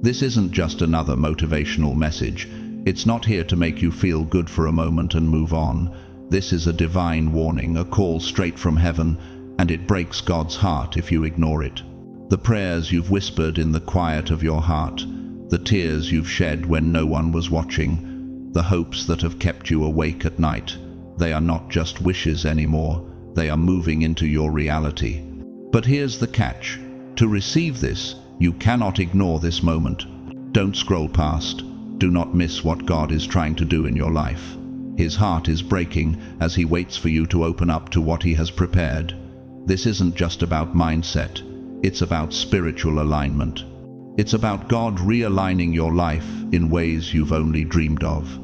This isn't just another motivational message. It's not here to make you feel good for a moment and move on. This is a divine warning, a call straight from heaven, and it breaks God's heart if you ignore it. The prayers you've whispered in the quiet of your heart, the tears you've shed when no one was watching, the hopes that have kept you awake at night, they are not just wishes anymore. They are moving into your reality. But here's the catch. To receive this, you cannot ignore this moment. Don't scroll past. Do not miss what God is trying to do in your life. His heart is breaking as he waits for you to open up to what he has prepared. This isn't just about mindset. It's about spiritual alignment. It's about God realigning your life in ways you've only dreamed of.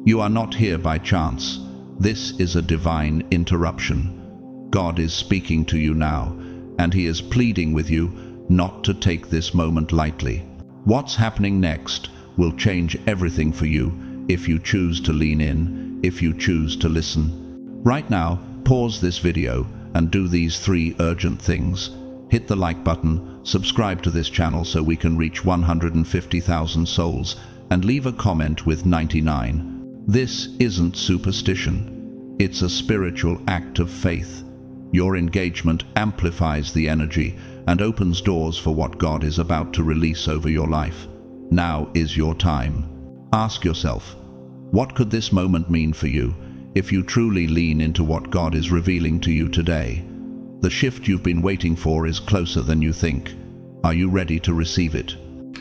You are not here by chance. This is a divine interruption. God is speaking to you now, and he is pleading with you not to take this moment lightly. What's happening next will change everything for you if you choose to lean in, if you choose to listen. Right now, pause this video and do these 3 urgent things. Hit the like button, subscribe to this channel so we can reach 150,000 souls, and leave a comment with 99. This isn't superstition. It's a spiritual act of faith. Your engagement amplifies the energy and opens doors for what God is about to release over your life. Now is your time. Ask yourself, what could this moment mean for you if you truly lean into what God is revealing to you today? The shift you've been waiting for is closer than you think. Are you ready to receive it?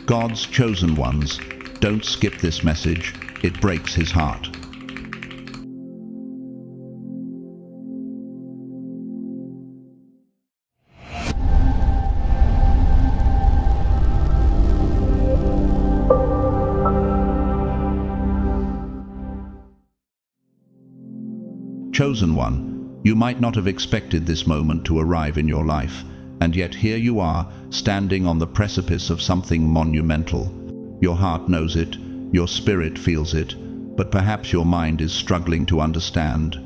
God's chosen ones, don't skip this message. It breaks his heart. Chosen one, you might not have expected this moment to arrive in your life, and yet here you are, standing on the precipice of something monumental. Your heart knows it, your spirit feels it, but perhaps your mind is struggling to understand.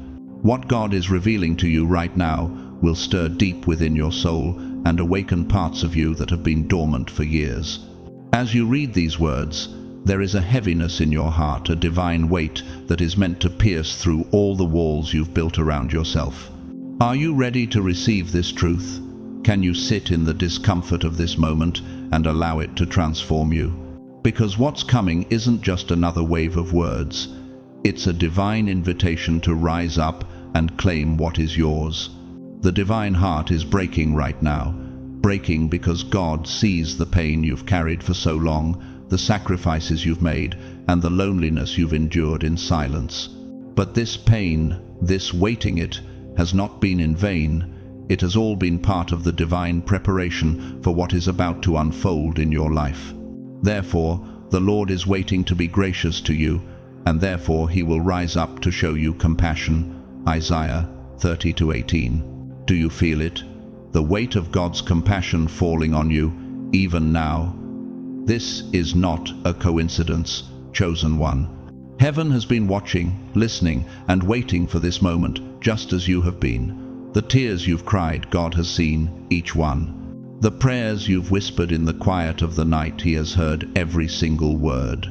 What God is revealing to you right now will stir deep within your soul and awaken parts of you that have been dormant for years. As you read these words, there is a heaviness in your heart, a divine weight that is meant to pierce through all the walls you've built around yourself. Are you ready to receive this truth? Can you sit in the discomfort of this moment and allow it to transform you? Because what's coming isn't just another wave of words. It's a divine invitation to rise up and claim what is yours. The divine heart is breaking right now, breaking because God sees the pain you've carried for so long, the sacrifices you've made, and the loneliness you've endured in silence. But this pain, this waiting it, has not been in vain. It has all been part of the divine preparation for what is about to unfold in your life. Therefore, the Lord is waiting to be gracious to you, and therefore he will rise up to show you compassion. Isaiah 30:18. Do you feel it? The weight of God's compassion falling on you, even now. This is not a coincidence, chosen one. Heaven has been watching, listening, and waiting for this moment, just as you have been. The tears you've cried, God has seen, each one. The prayers you've whispered in the quiet of the night, he has heard every single word.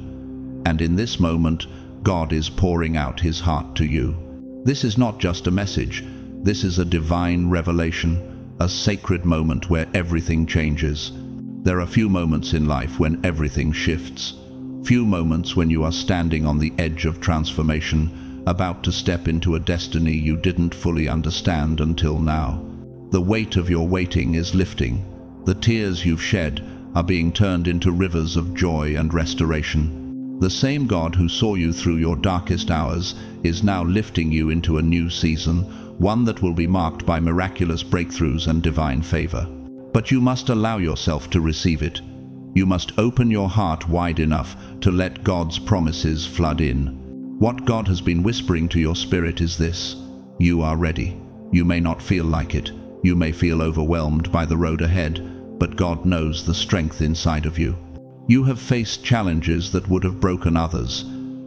And in this moment, God is pouring out his heart to you. This is not just a message. This is a divine revelation, a sacred moment where everything changes. There are few moments in life when everything shifts. Few moments when you are standing on the edge of transformation, about to step into a destiny you didn't fully understand until now. The weight of your waiting is lifting. The tears you've shed are being turned into rivers of joy and restoration. The same God who saw you through your darkest hours is now lifting you into a new season, one that will be marked by miraculous breakthroughs and divine favor. But you must allow yourself to receive it. You must open your heart wide enough to let God's promises flood in. What God has been whispering to your spirit is this: you are ready. You may not feel like it. You may feel overwhelmed by the road ahead, but God knows the strength inside of you. You have faced challenges that would have broken others,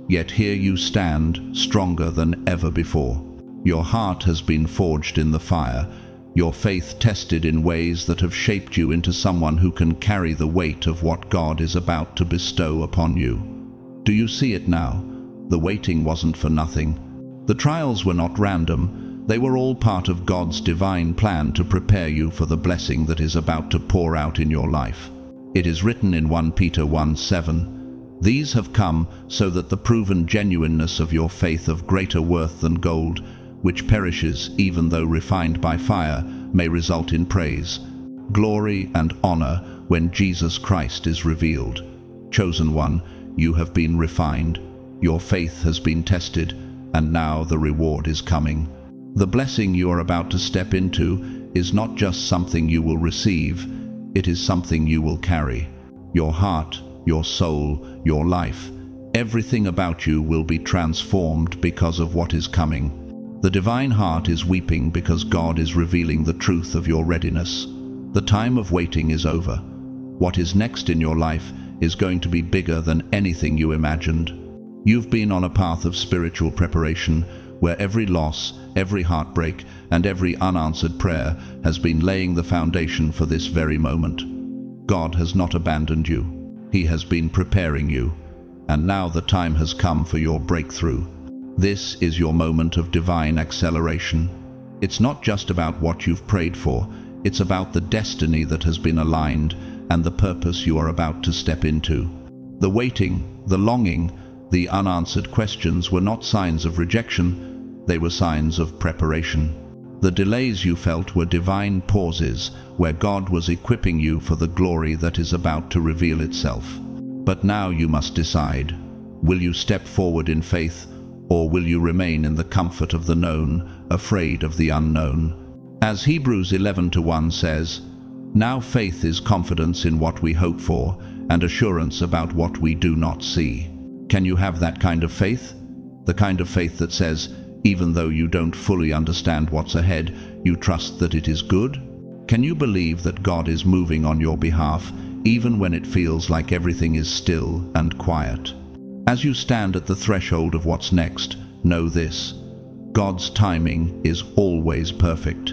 yet here you stand, stronger than ever before. Your heart has been forged in the fire. your faith tested in ways that have shaped you into someone who can carry the weight of what God is about to bestow upon you. Do you see it now? The waiting wasn't for nothing. The trials were not random. They were all part of God's divine plan to prepare you for the blessing that is about to pour out in your life. It is written in 1 Peter 1:7, "These have come so that the proven genuineness of your faith, of greater worth than gold, which perishes even though refined by fire, may result in praise, glory and honor when Jesus Christ is revealed." Chosen one, you have been refined, your faith has been tested, and now the reward is coming. The blessing you are about to step into is not just something you will receive, it is something you will carry. Your heart, your soul, your life, everything about you will be transformed because of what is coming. The divine heart is weeping because God is revealing the truth of your readiness. The time of waiting is over. What is next in your life is going to be bigger than anything you imagined. You've been on a path of spiritual preparation where every loss, every heartbreak, and every unanswered prayer has been laying the foundation for this very moment. God has not abandoned you. He has been preparing you, and now the time has come for your breakthrough. This is your moment of divine acceleration. It's not just about what you've prayed for, it's about the destiny that has been aligned and the purpose you are about to step into. The waiting, the longing, the unanswered questions were not signs of rejection, they were signs of preparation. The delays you felt were divine pauses where God was equipping you for the glory that is about to reveal itself. But now you must decide. Will you step forward in faith, or will you remain in the comfort of the known, afraid of the unknown? As Hebrews 11:1 says, "Now faith is confidence in what we hope for, and assurance about what we do not see." Can you have that kind of faith? The kind of faith that says, even though you don't fully understand what's ahead, you trust that it is good? Can you believe that God is moving on your behalf, even when it feels like everything is still and quiet? As you stand at the threshold of what's next, know this: God's timing is always perfect.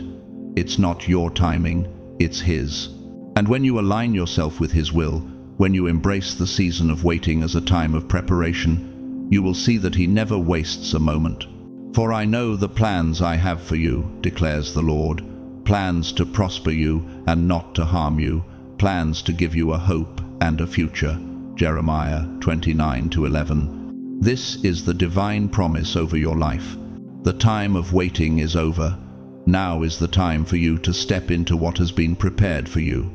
It's not your timing, it's His. And when you align yourself with His will, when you embrace the season of waiting as a time of preparation, you will see that He never wastes a moment. "For I know the plans I have for you, declares the Lord, plans to prosper you and not to harm you, plans to give you a hope and a future." Jeremiah 29:11. This is the divine promise over your life. The time of waiting is over. Now is the time for you to step into what has been prepared for you.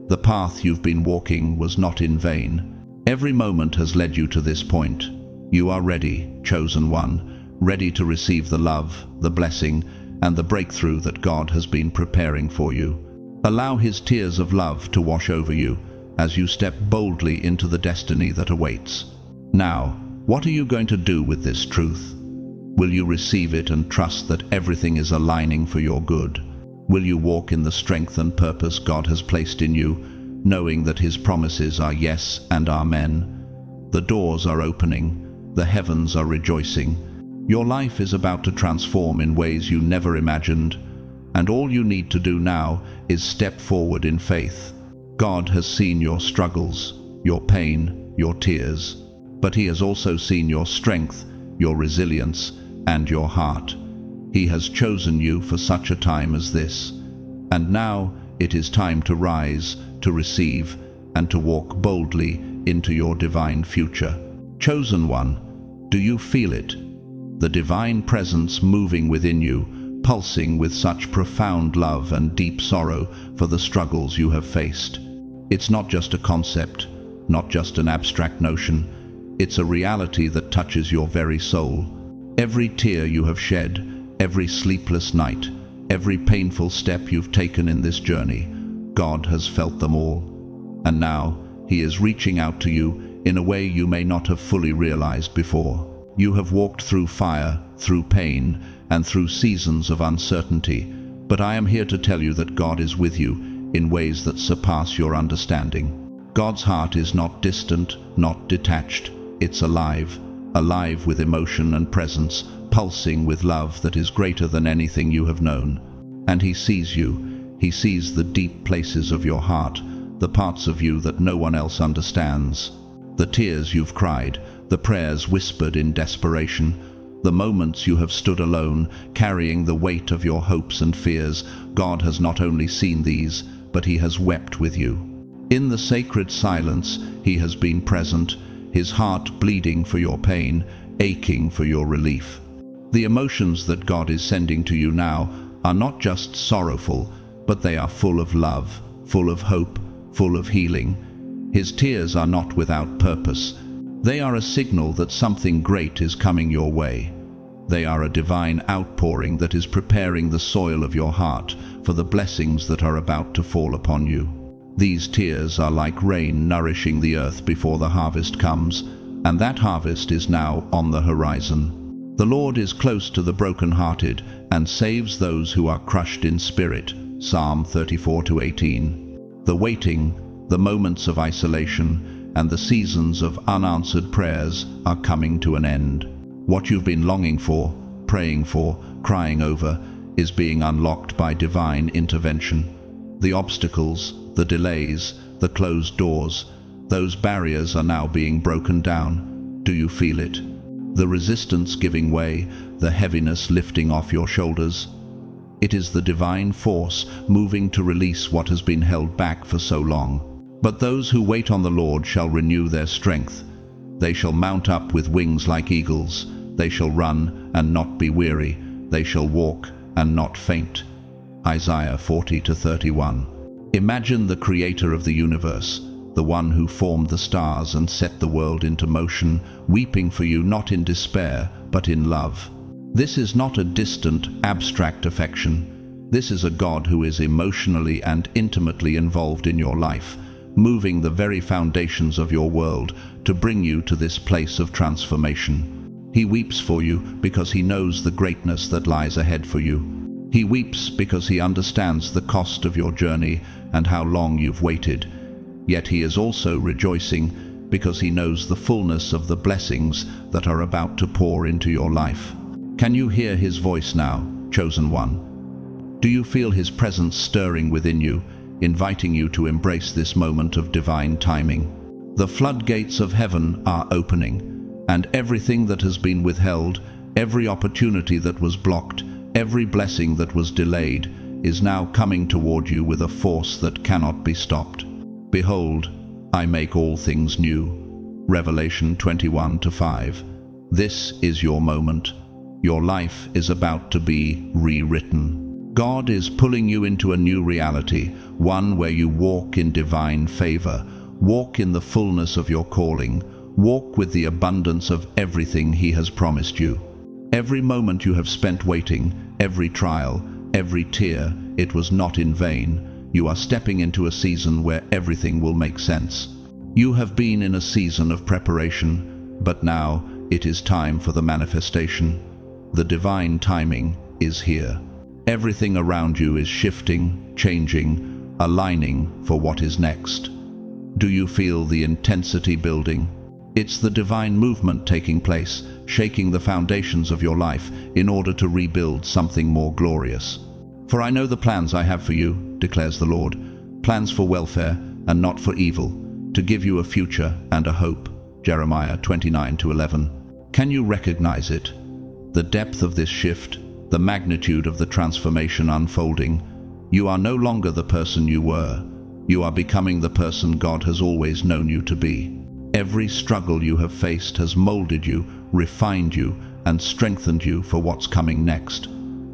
The path you've been walking was not in vain. Every moment has led you to this point. You are ready, chosen one, ready to receive the love, the blessing, and the breakthrough that God has been preparing for you. Allow His tears of love to wash over you as you step boldly into the destiny that awaits. Now, what are you going to do with this truth? Will you receive it and trust that everything is aligning for your good? Will you walk in the strength and purpose God has placed in you, knowing that His promises are yes and amen? The doors are opening, the heavens are rejoicing. Your life is about to transform in ways you never imagined, and all you need to do now is step forward in faith. God has seen your struggles, your pain, your tears, but He has also seen your strength, your resilience, and your heart. He has chosen you for such a time as this, and now it is time to rise, to receive, and to walk boldly into your divine future. Chosen one, do you feel it? The divine presence moving within you, pulsing with such profound love and deep sorrow for the struggles you have faced. It's not just a concept, not just an abstract notion. It's a reality that touches your very soul. Every tear you have shed, every sleepless night, every painful step you've taken in this journey, God has felt them all. And now He is reaching out to you in a way you may not have fully realized before. You have walked through fire, through pain, and through seasons of uncertainty, but I am here to tell you that God is with you in ways that surpass your understanding. God's heart is not distant, not detached. It's alive, alive with emotion and presence, pulsing with love that is greater than anything you have known. And he sees you. He sees the deep places of your heart, the parts of you that no one else understands. The tears you've cried, the prayers whispered in desperation, the moments you have stood alone, carrying the weight of your hopes and fears. God has not only seen these, but he has wept with you. In the sacred silence, he has been present, his heart bleeding for your pain, aching for your relief. The emotions that God is sending to you now are not just sorrowful, but they are full of love, full of hope, full of healing. His tears are not without purpose. They are a signal that something great is coming your way. They are a divine outpouring that is preparing the soil of your heart for the blessings that are about to fall upon you. These tears are like rain nourishing the earth before the harvest comes, and that harvest is now on the horizon. The Lord is close to the brokenhearted and saves those who are crushed in spirit. Psalm 34-18. The waiting, the moments of isolation, and the seasons of unanswered prayers are coming to an end. What you've been longing for, praying for, crying over, is being unlocked by divine intervention. The obstacles, the delays, the closed doors, those barriers are now being broken down. Do you feel it? The resistance giving way, the heaviness lifting off your shoulders. It is the divine force moving to release what has been held back for so long. But those who wait on the Lord shall renew their strength. They shall mount up with wings like eagles. They shall run and not be weary. They shall walk and not faint. Isaiah 40-31. Imagine the creator of the universe, the one who formed the stars and set the world into motion, weeping for you not in despair, but in love. This is not a distant, abstract affection. This is a God who is emotionally and intimately involved in your life, moving the very foundations of your world to bring you to this place of transformation. He weeps for you because he knows the greatness that lies ahead for you. He weeps because he understands the cost of your journey and how long you've waited. Yet he is also rejoicing because he knows the fullness of the blessings that are about to pour into your life. Can you hear his voice now, chosen one? Do you feel his presence stirring within you, inviting you to embrace this moment of divine timing? The floodgates of heaven are opening, and everything that has been withheld, every opportunity that was blocked, every blessing that was delayed, is now coming toward you with a force that cannot be stopped. Behold, I make all things new. Revelation 21-5. This is your moment. Your life is about to be rewritten. God is pulling you into a new reality, one where you walk in divine favor, walk in the fullness of your calling, walk with the abundance of everything he has promised you. Every moment you have spent waiting, every trial, every tear, it was not in vain. You are stepping into a season where everything will make sense. You have been in a season of preparation, but now it is time for the manifestation. The divine timing is here. Everything around you is shifting, changing, aligning for what is next. Do you feel the intensity building? It's the divine movement taking place, shaking the foundations of your life in order to rebuild something more glorious. For I know the plans I have for you, declares the Lord, plans for welfare and not for evil, to give you a future and a hope. Jeremiah 29-11. Can you recognize it? The depth of this shift, the magnitude of the transformation unfolding. You are no longer the person you were. You are becoming the person God has always known you to be. Every struggle you have faced has molded you, refined you, and strengthened you for what's coming next.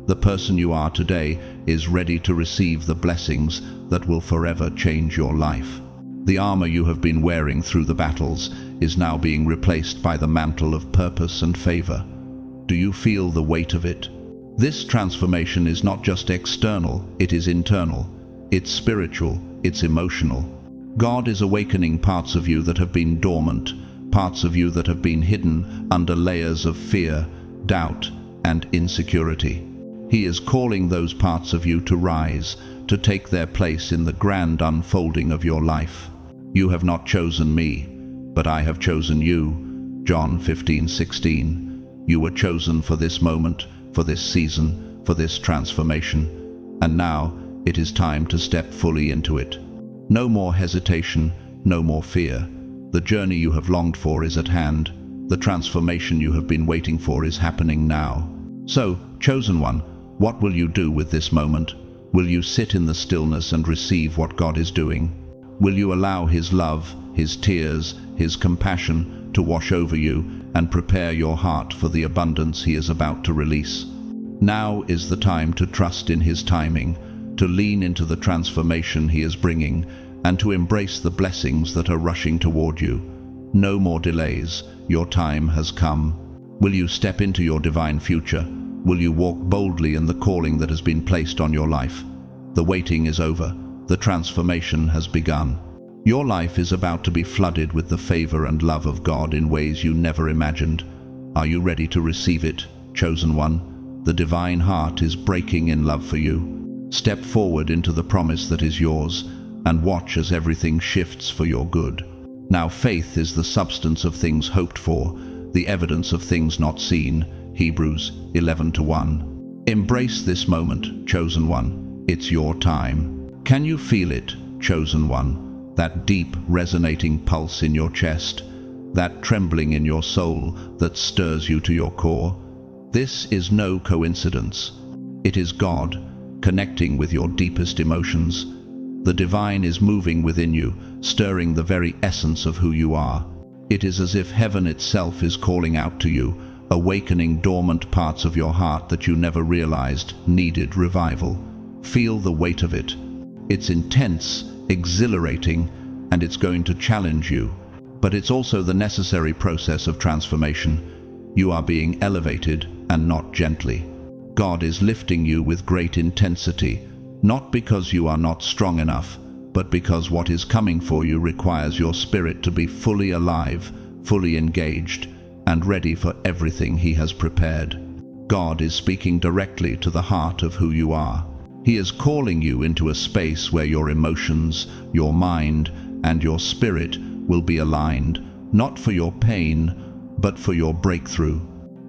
The person you are today is ready to receive the blessings that will forever change your life. The armor you have been wearing through the battles is now being replaced by the mantle of purpose and favor. Do you feel the weight of it? This transformation is not just external, it is internal. It's spiritual, it's emotional. God is awakening parts of you that have been dormant, parts of you that have been hidden under layers of fear, doubt, and insecurity. He is calling those parts of you to rise, to take their place in the grand unfolding of your life. You have not chosen me, but I have chosen you. John 15:16. You were chosen for this moment, for this season, for this transformation. And now it is time to step fully into it. No more hesitation, no more fear. The journey you have longed for is at hand. The transformation you have been waiting for is happening now. So, chosen one, what will you do with this moment? Will you sit in the stillness and receive what God is doing? Will you allow His love, His tears, His compassion to wash over you and prepare your heart for the abundance He is about to release? Now is the time to trust in His timing, to lean into the transformation He is bringing, and to embrace the blessings that are rushing toward you. No more delays. Your time has come. Will you step into your divine future? Will you walk boldly in the calling that has been placed on your life? The waiting is over. The transformation has begun. Your life is about to be flooded with the favor and love of God in ways you never imagined. Are you ready to receive it, chosen one? The divine heart is breaking in love for you. Step forward into the promise that is yours, and watch as everything shifts for your good. Now faith is the substance of things hoped for, the evidence of things not seen. Hebrews 11:1. Embrace this moment, chosen one. It's your time. Can you feel it, chosen one? That deep, resonating pulse in your chest, that trembling in your soul that stirs you to your core. This is no coincidence. It is God connecting with your deepest emotions. The divine is moving within you, stirring the very essence of who you are. It is as if heaven itself is calling out to you, awakening dormant parts of your heart that you never realized needed revival. Feel the weight of it. It's intense, exhilarating, and it's going to challenge you. But it's also the necessary process of transformation. You are being elevated, and not gently. God is lifting you with great intensity, not because you are not strong enough, but because what is coming for you requires your spirit to be fully alive, fully engaged, and ready for everything He has prepared. God is speaking directly to the heart of who you are. He is calling you into a space where your emotions, your mind, and your spirit will be aligned, not for your pain, but for your breakthrough.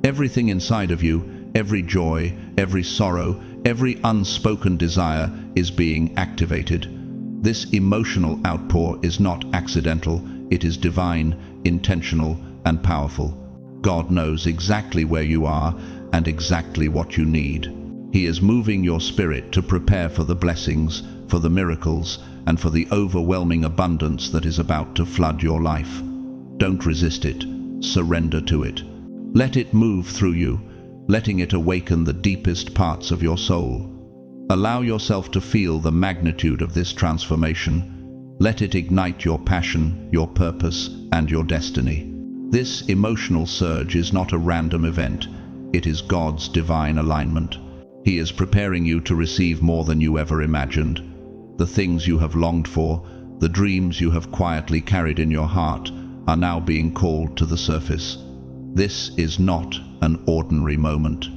Everything inside of you, every joy, every sorrow, every unspoken desire is being activated. This emotional outpour is not accidental, it is divine, intentional, and powerful. God knows exactly where you are and exactly what you need. He is moving your spirit to prepare for the blessings, for the miracles, and for the overwhelming abundance that is about to flood your life. Don't resist it. Surrender to it. Let it move through you, letting it awaken the deepest parts of your soul. Allow yourself to feel the magnitude of this transformation. Let it ignite your passion, your purpose, and your destiny. This emotional surge is not a random event. It is God's divine alignment. He is preparing you to receive more than you ever imagined. The things you have longed for, the dreams you have quietly carried in your heart, are now being called to the surface. This is not an ordinary moment.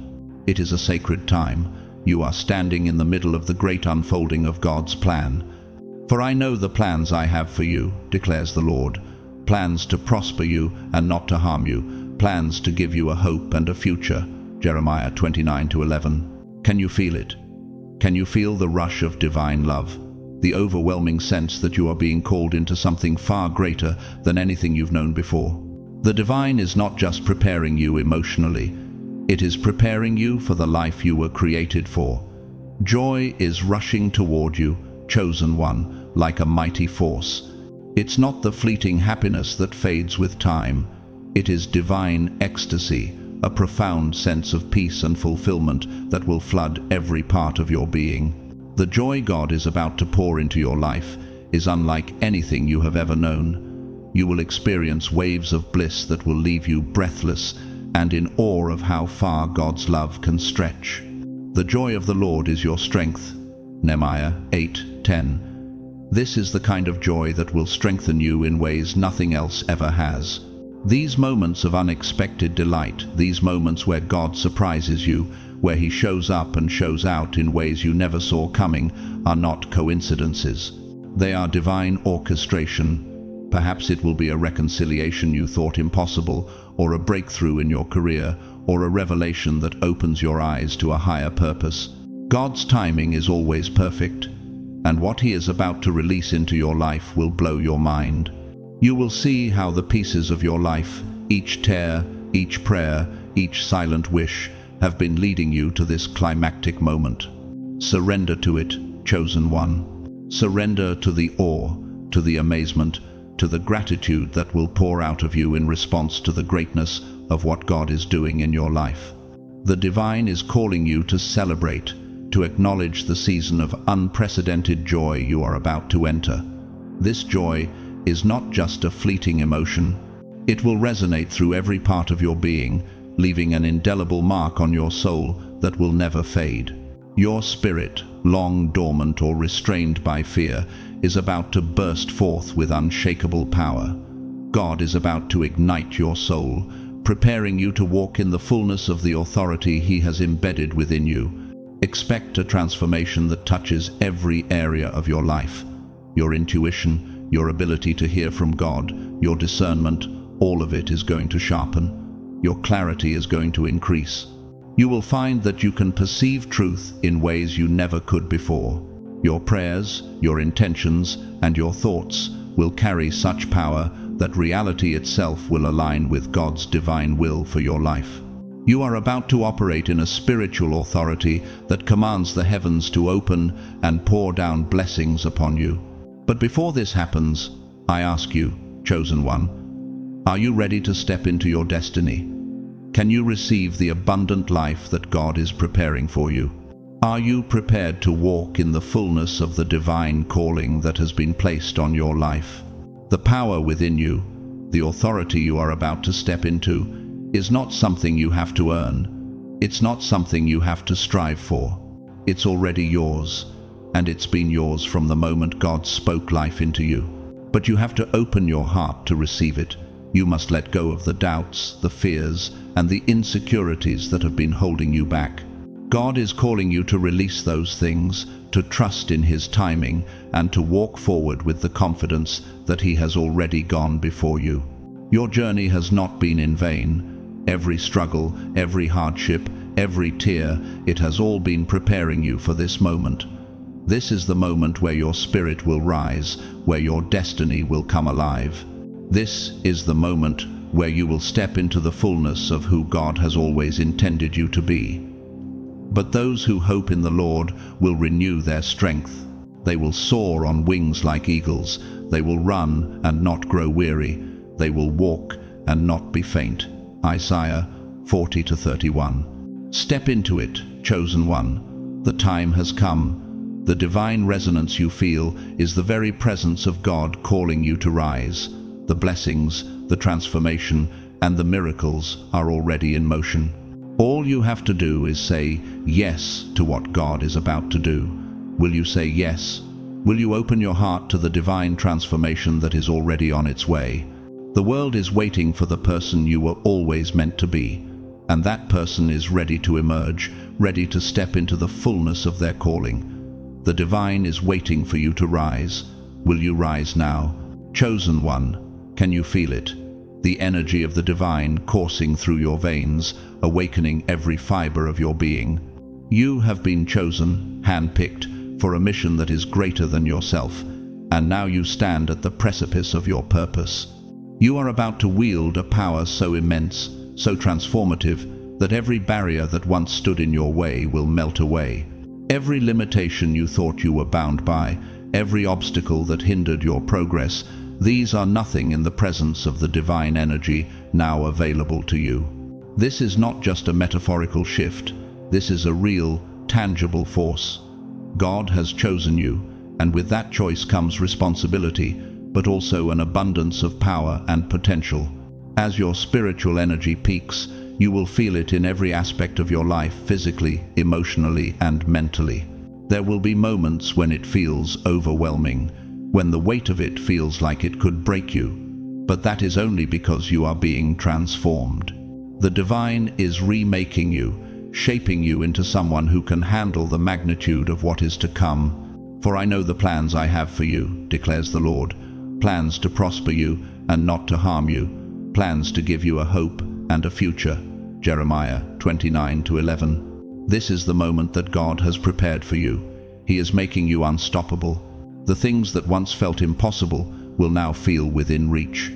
It is a sacred time. You are standing in the middle of the great unfolding of God's plan. For I know the plans I have for you, declares the Lord. Plans to prosper you and not to harm you. Plans to give you a hope and a future. Jeremiah 29:11. Can you feel it? Can you feel the rush of divine love? The overwhelming sense that you are being called into something far greater than anything you've known before. The divine is not just preparing you emotionally. It is preparing you for the life you were created for. Joy is rushing toward you, chosen one, like a mighty force. It's not the fleeting happiness that fades with time. It is divine ecstasy, a profound sense of peace and fulfillment that will flood every part of your being. The joy God is about to pour into your life is unlike anything you have ever known. You will experience waves of bliss that will leave you breathless and in awe of how far God's love can stretch. The joy of the Lord is your strength. Nehemiah 8:10. This is the kind of joy that will strengthen you in ways nothing else ever has. These moments of unexpected delight, these moments where God surprises you, where He shows up and shows out in ways you never saw coming, are not coincidences. They are divine orchestration. Perhaps it will be a reconciliation you thought impossible, or a breakthrough in your career, or a revelation that opens your eyes to a higher purpose. God's timing is always perfect, and what He is about to release into your life will blow your mind. You will see how the pieces of your life, each tear, each prayer, each silent wish, have been leading you to this climactic moment. Surrender to it, chosen one. Surrender to the awe, to the amazement, to the gratitude that will pour out of you in response to the greatness of what God is doing in your life. The divine is calling you to celebrate, to acknowledge the season of unprecedented joy you are about to enter. This joy is not just a fleeting emotion. It will resonate through every part of your being, leaving an indelible mark on your soul that will never fade. Your spirit, long dormant or restrained by fear, is about to burst forth with unshakable power. God is about to ignite your soul, preparing you to walk in the fullness of the authority He has embedded within you. Expect a transformation that touches every area of your life. Your intuition, your ability to hear from God, your discernment, all of it is going to sharpen. Your clarity is going to increase. You will find that you can perceive truth in ways you never could before. Your prayers, your intentions, and your thoughts will carry such power that reality itself will align with God's divine will for your life. You are about to operate in a spiritual authority that commands the heavens to open and pour down blessings upon you. But before this happens, I ask you, chosen one, are you ready to step into your destiny? Can you receive the abundant life that God is preparing for you? Are you prepared to walk in the fullness of the divine calling that has been placed on your life? The power within you, the authority you are about to step into, is not something you have to earn. It's not something you have to strive for. It's already yours, and it's been yours from the moment God spoke life into you. But you have to open your heart to receive it. You must let go of the doubts, the fears, and the insecurities that have been holding you back. God is calling you to release those things, to trust in His timing, and to walk forward with the confidence that He has already gone before you. Your journey has not been in vain. Every struggle, every hardship, every tear, it has all been preparing you for this moment. This is the moment where your spirit will rise, where your destiny will come alive. This is the moment where you will step into the fullness of who God has always intended you to be. But those who hope in the Lord will renew their strength. They will soar on wings like eagles. They will run and not grow weary. They will walk and not be faint. Isaiah 40-31. Step into it, chosen one. The time has come. The divine resonance you feel is the very presence of God calling you to rise. The blessings, the transformation, and the miracles are already in motion. All you have to do is say yes to what God is about to do. Will you say yes? Will you open your heart to the divine transformation that is already on its way? The world is waiting for the person you were always meant to be, and that person is ready to emerge, ready to step into the fullness of their calling. The divine is waiting for you to rise. Will you rise now? Chosen one, can you feel it? The energy of the divine coursing through your veins, awakening every fiber of your being. You have been chosen, handpicked, for a mission that is greater than yourself, and now you stand at the precipice of your purpose. You are about to wield a power so immense, so transformative, that every barrier that once stood in your way will melt away. Every limitation you thought you were bound by, every obstacle that hindered your progress, these are nothing in the presence of the divine energy now available to you. This is not just a metaphorical shift. This is a real, tangible force. God has chosen you, and with that choice comes responsibility, but also an abundance of power and potential. As your spiritual energy peaks, you will feel it in every aspect of your life, physically, emotionally, and mentally. There will be moments when it feels overwhelming, when the weight of it feels like it could break you, but that is only because you are being transformed. The divine is remaking you, shaping you into someone who can handle the magnitude of what is to come. For I know the plans I have for you, declares the Lord, plans to prosper you and not to harm you, plans to give you a hope and a future. Jeremiah 29-11. This is the moment that God has prepared for you. He is making you unstoppable. The things that once felt impossible will now feel within reach.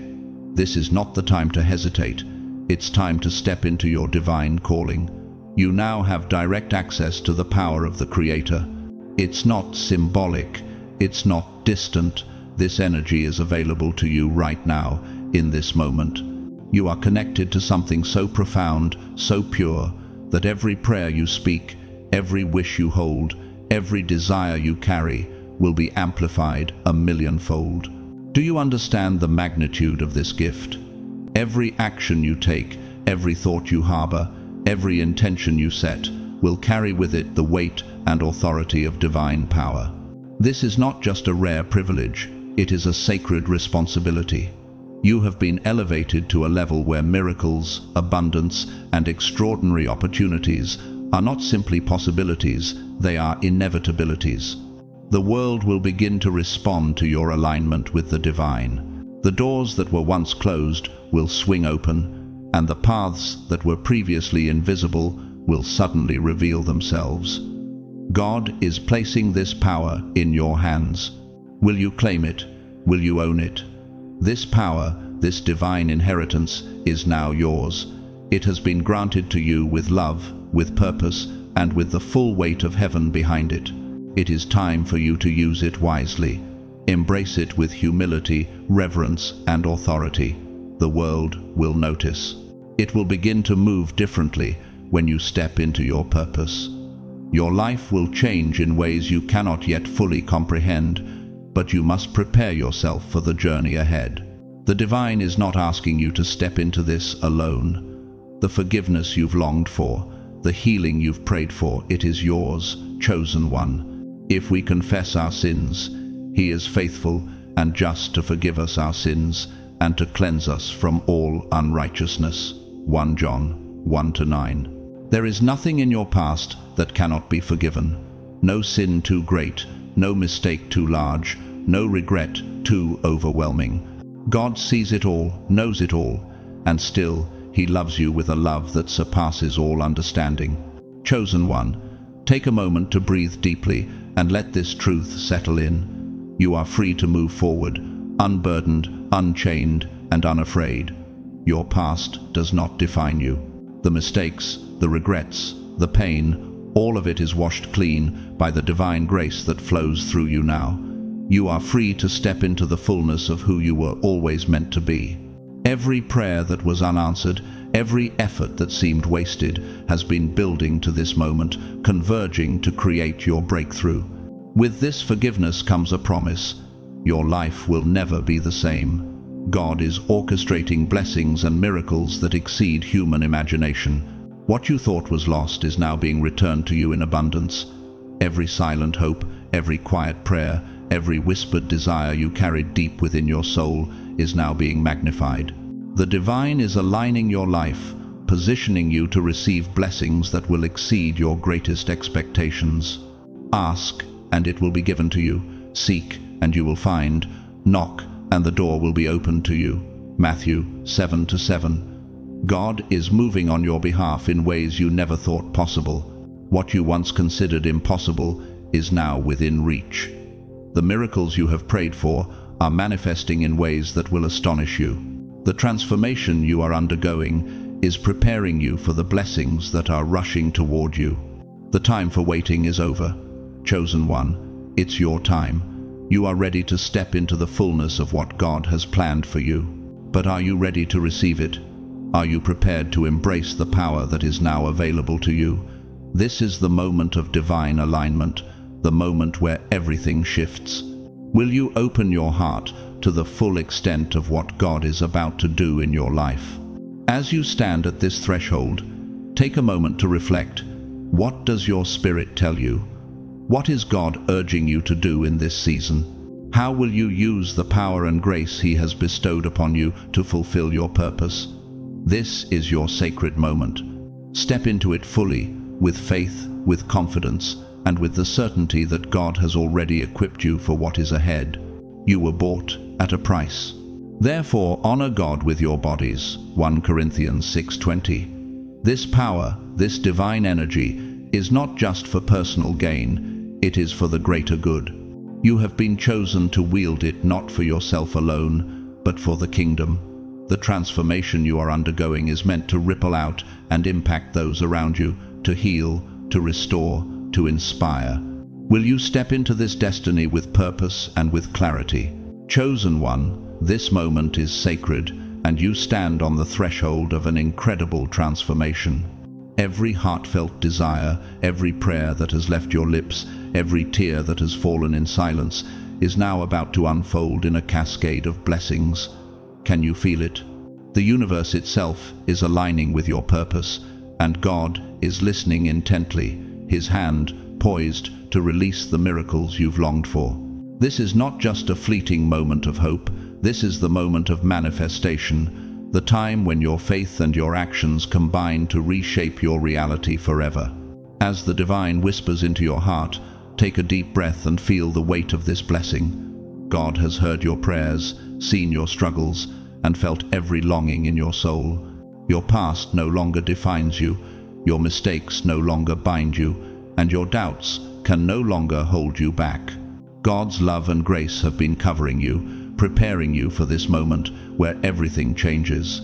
This is not the time to hesitate. It's time to step into your divine calling. You now have direct access to the power of the Creator. It's not symbolic. It's not distant. This energy is available to you right now, in this moment. You are connected to something so profound, so pure, that every prayer you speak, every wish you hold, every desire you carry will be amplified a millionfold. Do you understand the magnitude of this gift? Every action you take, every thought you harbor, every intention you set will carry with it the weight and authority of divine power. This is not just a rare privilege, it is a sacred responsibility. You have been elevated to a level where miracles, abundance, and extraordinary opportunities are not simply possibilities, they are inevitabilities. The world will begin to respond to your alignment with the divine. The doors that were once closed will swing open, and the paths that were previously invisible will suddenly reveal themselves. God is placing this power in your hands. Will you claim it? Will you own it? This power, this divine inheritance, is now yours. It has been granted to you with love, with purpose, and with the full weight of heaven behind it. It is time for you to use it wisely. Embrace it with humility, reverence, and authority. The world will notice. It will begin to move differently when you step into your purpose. Your life will change in ways you cannot yet fully comprehend, but you must prepare yourself for the journey ahead. The divine is not asking you to step into this alone. The forgiveness you've longed for, the healing you've prayed for, it is yours, chosen one. If we confess our sins, He is faithful and just to forgive us our sins and to cleanse us from all unrighteousness. 1 John 1-9. There is nothing in your past that cannot be forgiven. No sin too great, no mistake too large, no regret too overwhelming. God sees it all, knows it all, and still He loves you with a love that surpasses all understanding. Chosen one, take a moment to breathe deeply and let this truth settle in. You are free to move forward, unburdened, unchained, and unafraid. Your past does not define you. The mistakes, the regrets, the pain, all of it is washed clean by the divine grace that flows through you now. You are free to step into the fullness of who you were always meant to be. Every prayer that was unanswered, every effort that seemed wasted, has been building to this moment, converging to create your breakthrough. With this forgiveness comes a promise. Your life will never be the same. God is orchestrating blessings and miracles that exceed human imagination. What you thought was lost is now being returned to you in abundance. Every silent hope, every quiet prayer, every whispered desire you carried deep within your soul is now being magnified. The divine is aligning your life, positioning you to receive blessings that will exceed your greatest expectations. Ask, and it will be given to you. Seek, and you will find. Knock, and the door will be opened to you. Matthew 7:7. God is moving on your behalf in ways you never thought possible. What you once considered impossible is now within reach. The miracles you have prayed for are manifesting in ways that will astonish you. The transformation you are undergoing is preparing you for the blessings that are rushing toward you. The time for waiting is over. Chosen one, it's your time. You are ready to step into the fullness of what God has planned for you. But are you ready to receive it? Are you prepared to embrace the power that is now available to you? This is the moment of divine alignment, the moment where everything shifts. Will you open your heart to the full extent of what God is about to do in your life? As you stand at this threshold, take a moment to reflect. What does your spirit tell you? What is God urging you to do in this season? How will you use the power and grace He has bestowed upon you to fulfill your purpose? This is your sacred moment. Step into it fully, with faith, with confidence, and with the certainty that God has already equipped you for what is ahead. You were bought at a price. Therefore, honor God with your bodies. 1 Corinthians 6:20. This power, this divine energy, is not just for personal gain, it is for the greater good. You have been chosen to wield it not for yourself alone, but for the kingdom. The transformation you are undergoing is meant to ripple out and impact those around you, to heal, to restore, to inspire. Will you step into this destiny with purpose and with clarity? Chosen one, this moment is sacred, and you stand on the threshold of an incredible transformation. Every heartfelt desire, every prayer that has left your lips, every tear that has fallen in silence, is now about to unfold in a cascade of blessings. Can you feel it? The universe itself is aligning with your purpose, and God is listening intently, His hand poised to release the miracles you've longed for. This is not just a fleeting moment of hope, this is the moment of manifestation, the time when your faith and your actions combine to reshape your reality forever. As the divine whispers into your heart, take a deep breath and feel the weight of this blessing. God has heard your prayers, seen your struggles, and felt every longing in your soul. Your past no longer defines you, your mistakes no longer bind you, and your doubts can no longer hold you back. God's love and grace have been covering you, preparing you for this moment where everything changes.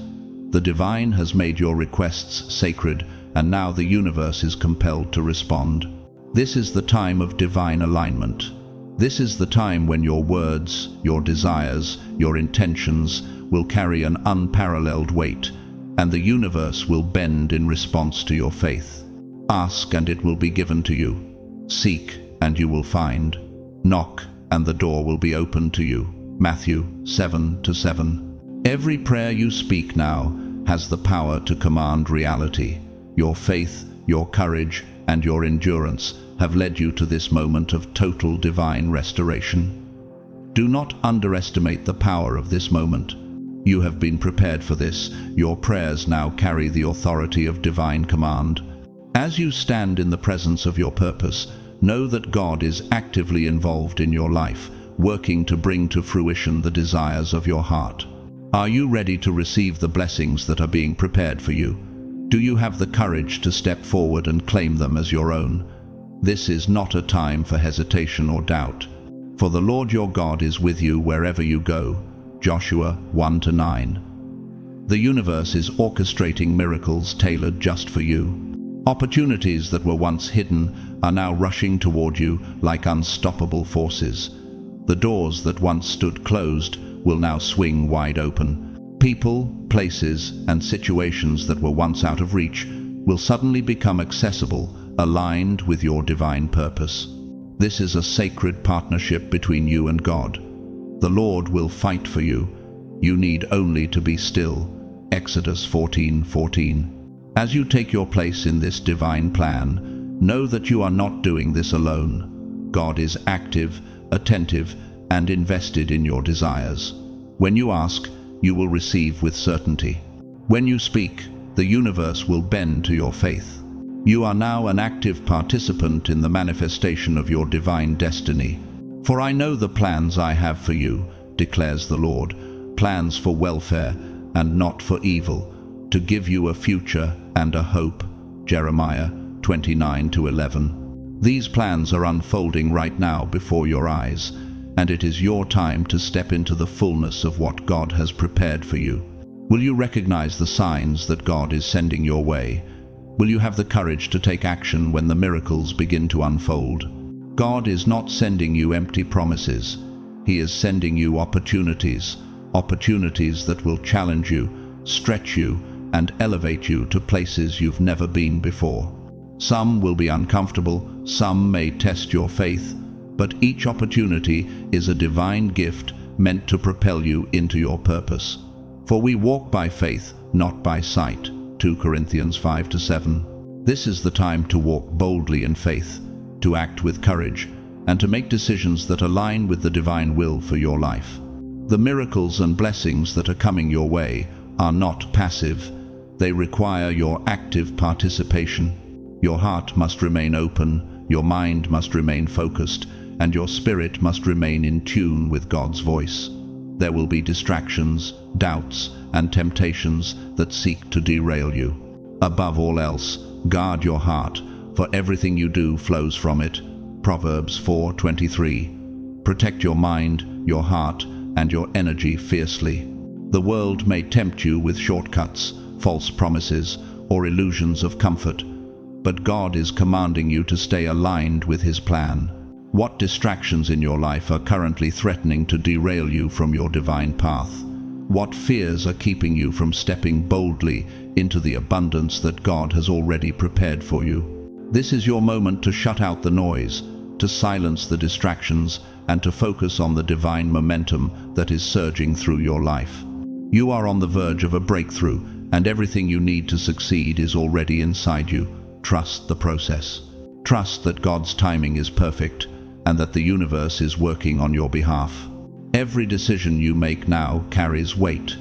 The divine has made your requests sacred, and now the universe is compelled to respond. This is the time of divine alignment. This is the time when your words, your desires, your intentions will carry an unparalleled weight, and the universe will bend in response to your faith. Ask and it will be given to you. Seek and you will find. Knock and the door will be opened to you. Matthew 7:7. Every prayer you speak now has the power to command reality. Your faith, your courage, and your endurance have led you to this moment of total divine restoration. Do not underestimate the power of this moment. You have been prepared for this. Your prayers now carry the authority of divine command. As you stand in the presence of your purpose, know that God is actively involved in your life, working to bring to fruition the desires of your heart. Are you ready to receive the blessings that are being prepared for you? Do you have the courage to step forward and claim them as your own? This is not a time for hesitation or doubt, for the Lord your God is with you wherever you go. Joshua 1-9. The universe is orchestrating miracles tailored just for you. Opportunities that were once hidden are now rushing toward you like unstoppable forces. The doors that once stood closed will now swing wide open. People, places, and situations that were once out of reach will suddenly become accessible, aligned with your divine purpose. This is a sacred partnership between you and God. The Lord will fight for you. You need only to be still. Exodus 14:14. As you take your place in this divine plan, know that you are not doing this alone. God is active, attentive, and invested in your desires. When you ask, you will receive with certainty. When you speak, the universe will bend to your faith. You are now an active participant in the manifestation of your divine destiny. For I know the plans I have for you, declares the Lord, plans for welfare and not for evil, to give you a future and a hope. Jeremiah 29:11. These plans are unfolding right now before your eyes, and it is your time to step into the fullness of what God has prepared for you. Will you recognize the signs that God is sending your way? Will you have the courage to take action when the miracles begin to unfold? God is not sending you empty promises. He is sending you opportunities, opportunities that will challenge you, stretch you, and elevate you to places you've never been before. Some will be uncomfortable, some may test your faith, but each opportunity is a divine gift meant to propel you into your purpose. For we walk by faith, not by sight. 2 Corinthians 5-7. This is the time to walk boldly in faith, to act with courage, and to make decisions that align with the divine will for your life. The miracles and blessings that are coming your way are not passive. They require your active participation. Your heart must remain open, your mind must remain focused, and your spirit must remain in tune with God's voice. There will be distractions, doubts, and temptations that seek to derail you. Above all else, guard your heart, for everything you do flows from it. Proverbs 4:23. Protect your mind, your heart, and your energy fiercely. The world may tempt you with shortcuts, false promises, or illusions of comfort, but God is commanding you to stay aligned with His plan. What distractions in your life are currently threatening to derail you from your divine path? What fears are keeping you from stepping boldly into the abundance that God has already prepared for you? This is your moment to shut out the noise, to silence the distractions, and to focus on the divine momentum that is surging through your life. You are on the verge of a breakthrough, and everything you need to succeed is already inside you. Trust the process. Trust that God's timing is perfect, and that the universe is working on your behalf. Every decision you make now carries weight.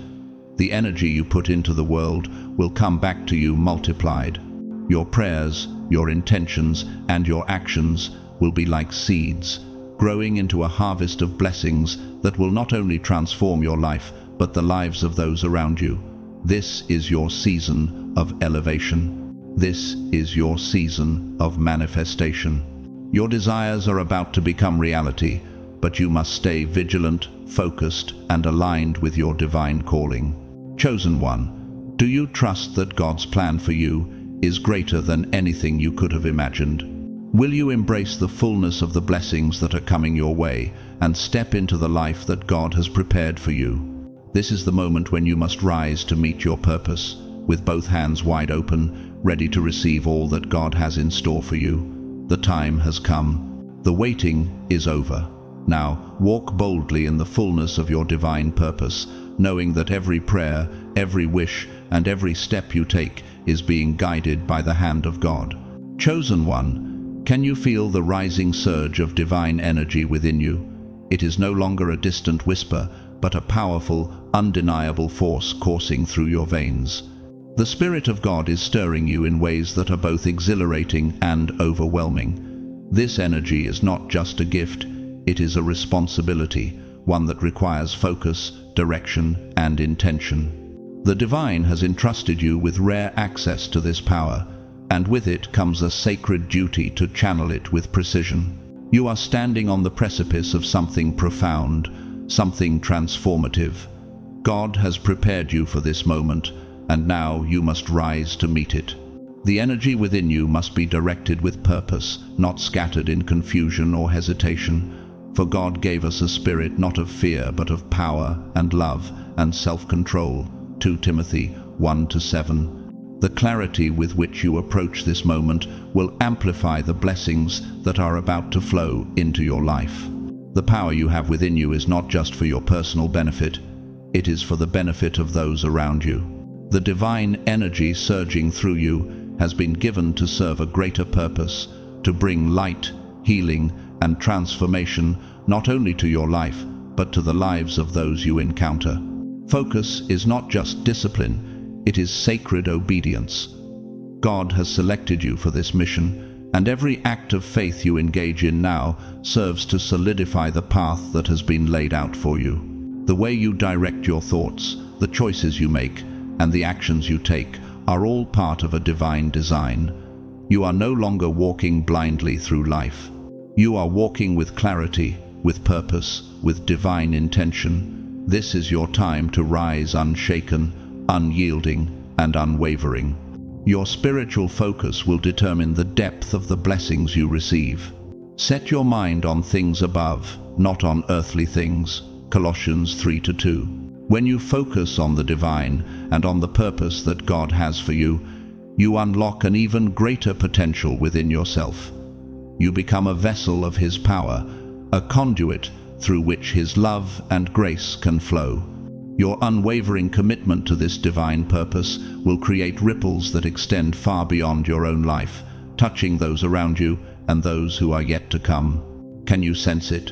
The energy you put into the world will come back to you multiplied. Your prayers, your intentions, and your actions will be like seeds, growing into a harvest of blessings that will not only transform your life, but the lives of those around you. This is your season of elevation. This is your season of manifestation. Your desires are about to become reality, but you must stay vigilant, focused, and aligned with your divine calling. Chosen one, do you trust that God's plan for you is greater than anything you could have imagined? Will you embrace the fullness of the blessings that are coming your way and step into the life that God has prepared for you? This is the moment when you must rise to meet your purpose, with both hands wide open, ready to receive all that God has in store for you. The time has come. The waiting is over. Now, walk boldly in the fullness of your divine purpose, knowing that every prayer, every wish, and every step you take is being guided by the hand of God. Chosen one, can you feel the rising surge of divine energy within you? It is no longer a distant whisper, but a powerful, undeniable force coursing through your veins. The Spirit of God is stirring you in ways that are both exhilarating and overwhelming. This energy is not just a gift, it is a responsibility, one that requires focus, direction, and intention. The divine has entrusted you with rare access to this power, and with it comes a sacred duty to channel it with precision. You are standing on the precipice of something profound, something transformative. God has prepared you for this moment, and now you must rise to meet it. The energy within you must be directed with purpose, not scattered in confusion or hesitation. For God gave us a spirit not of fear, but of power and love and self-control. 2 Timothy 1:7. The clarity with which you approach this moment will amplify the blessings that are about to flow into your life. The power you have within you is not just for your personal benefit, it is for the benefit of those around you. The divine energy surging through you has been given to serve a greater purpose, to bring light, healing, and transformation not only to your life, but to the lives of those you encounter. Focus is not just discipline, it is sacred obedience. God has selected you for this mission, and every act of faith you engage in now serves to solidify the path that has been laid out for you. The way you direct your thoughts, the choices you make, and the actions you take are all part of a divine design. You are no longer walking blindly through life. You are walking with clarity, with purpose, with divine intention. This is your time to rise unshaken, unyielding, and unwavering. Your spiritual focus will determine the depth of the blessings you receive. Set your mind on things above, not on earthly things. Colossians 3:2. When you focus on the divine and on the purpose that God has for you, you unlock an even greater potential within yourself. You become a vessel of His power, a conduit through which His love and grace can flow. Your unwavering commitment to this divine purpose will create ripples that extend far beyond your own life, touching those around you and those who are yet to come. Can you sense it?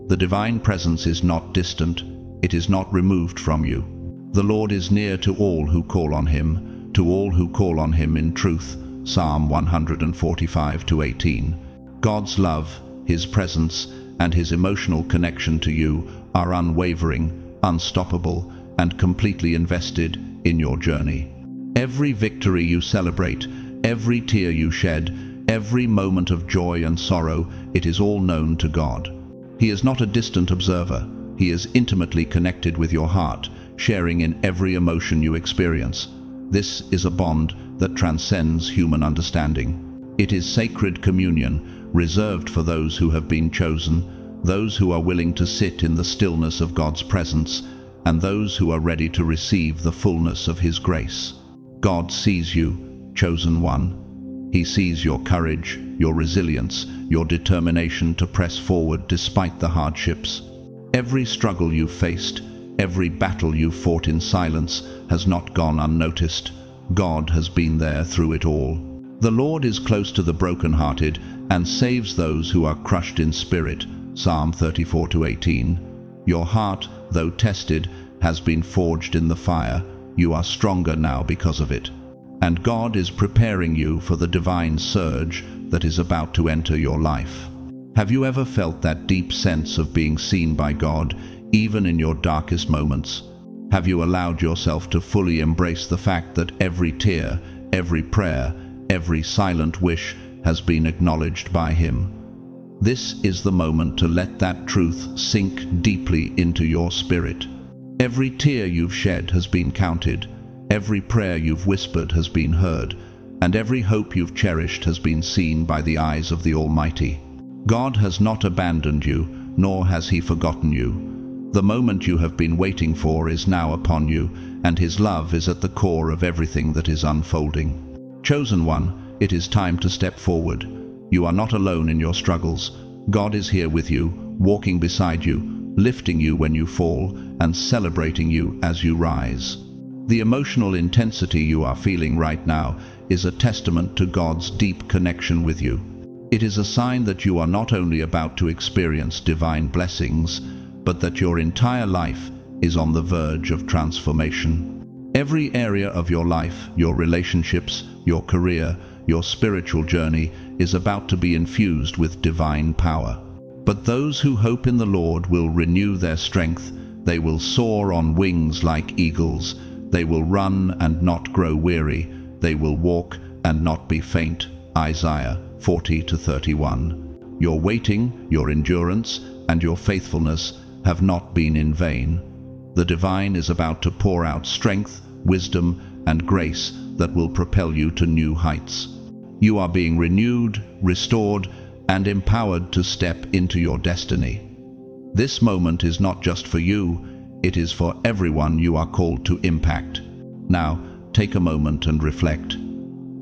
The divine presence is not distant, it is not removed from you. The Lord is near to all who call on Him, to all who call on Him in truth. Psalm 145:18. God's love, His presence, and His emotional connection to you are unwavering, unstoppable, and completely invested in your journey. Every victory you celebrate, every tear you shed, Every moment of joy and sorrow, it is all known to God. He is not a distant observer. He is intimately connected with your heart, sharing in every emotion you experience. This is a bond that transcends human understanding. It is sacred communion, reserved for those who have been chosen, those who are willing to sit in the stillness of God's presence, and those who are ready to receive the fullness of His grace. God sees you, chosen one. He sees your courage, your resilience, your determination to press forward despite the hardships. Every struggle you've faced, every battle you've fought in silence has not gone unnoticed. God has been there through it all. The Lord is close to the brokenhearted and saves those who are crushed in spirit. Psalm 34:18. Your heart, though tested, has been forged in the fire. You are stronger now because of it. And God is preparing you for the divine surge that is about to enter your life. Have you ever felt that deep sense of being seen by God, even in your darkest moments? Have you allowed yourself to fully embrace the fact that every tear, every prayer, every silent wish has been acknowledged by Him? This is the moment to let that truth sink deeply into your spirit. Every tear you've shed has been counted, every prayer you've whispered has been heard, and every hope you've cherished has been seen by the eyes of the Almighty. God has not abandoned you, nor has He forgotten you. The moment you have been waiting for is now upon you, and His love is at the core of everything that is unfolding. Chosen one, it is time to step forward. You are not alone in your struggles. God is here with you, walking beside you, lifting you when you fall, and celebrating you as you rise. The emotional intensity you are feeling right now is a testament to God's deep connection with you. It is a sign that you are not only about to experience divine blessings, but that your entire life is on the verge of transformation. Every area of your life, your relationships, your career, your spiritual journey is about to be infused with divine power. But those who hope in the Lord will renew their strength. They will soar on wings like eagles. They will run and not grow weary. They will walk and not be faint. Isaiah 40:31. Your waiting, your endurance, and your faithfulness have not been in vain. The divine is about to pour out strength, wisdom, and grace that will propel you to new heights. You are being renewed, restored, and empowered to step into your destiny. This moment is not just for you, it is for everyone you are called to impact. Now, take a moment and reflect.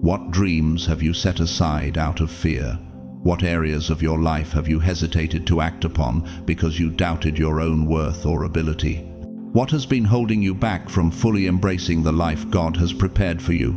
What dreams have you set aside out of fear? What areas of your life have you hesitated to act upon because you doubted your own worth or ability? What has been holding you back from fully embracing the life God has prepared for you?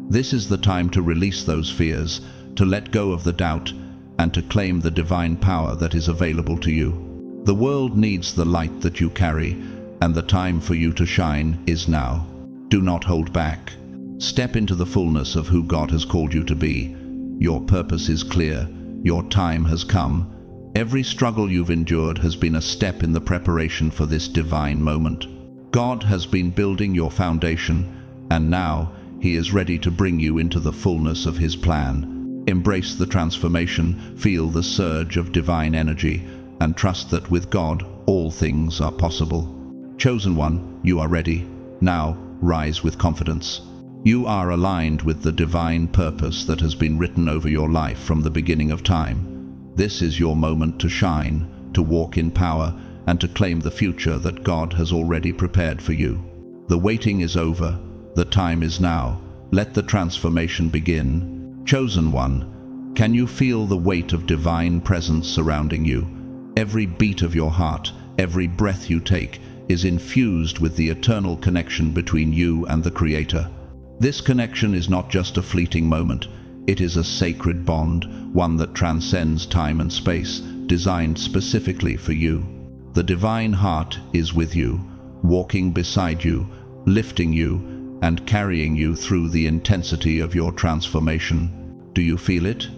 This is the time to release those fears, to let go of the doubt, and to claim the divine power that is available to you. The world needs the light that you carry, and the time for you to shine is now. Do not hold back. Step into the fullness of who God has called you to be. Your purpose is clear. Your time has come. Every struggle you've endured has been a step in the preparation for this divine moment. God has been building your foundation, and now He is ready to bring you into the fullness of His plan. Embrace the transformation, feel the surge of divine energy, and trust that with God, all things are possible. Chosen one, you are ready. Now, rise with confidence. You are aligned with the divine purpose that has been written over your life from the beginning of time. This is your moment to shine, to walk in power, and to claim the future that God has already prepared for you. The waiting is over. The time is now. Let the transformation begin. Chosen one, can you feel the weight of divine presence surrounding you? Every beat of your heart, every breath you take, is infused with the eternal connection between you and the Creator. This connection is not just a fleeting moment. It is a sacred bond, one that transcends time and space, designed specifically for you. The divine heart is with you, walking beside you, lifting you, and carrying you through the intensity of your transformation. Do you feel it?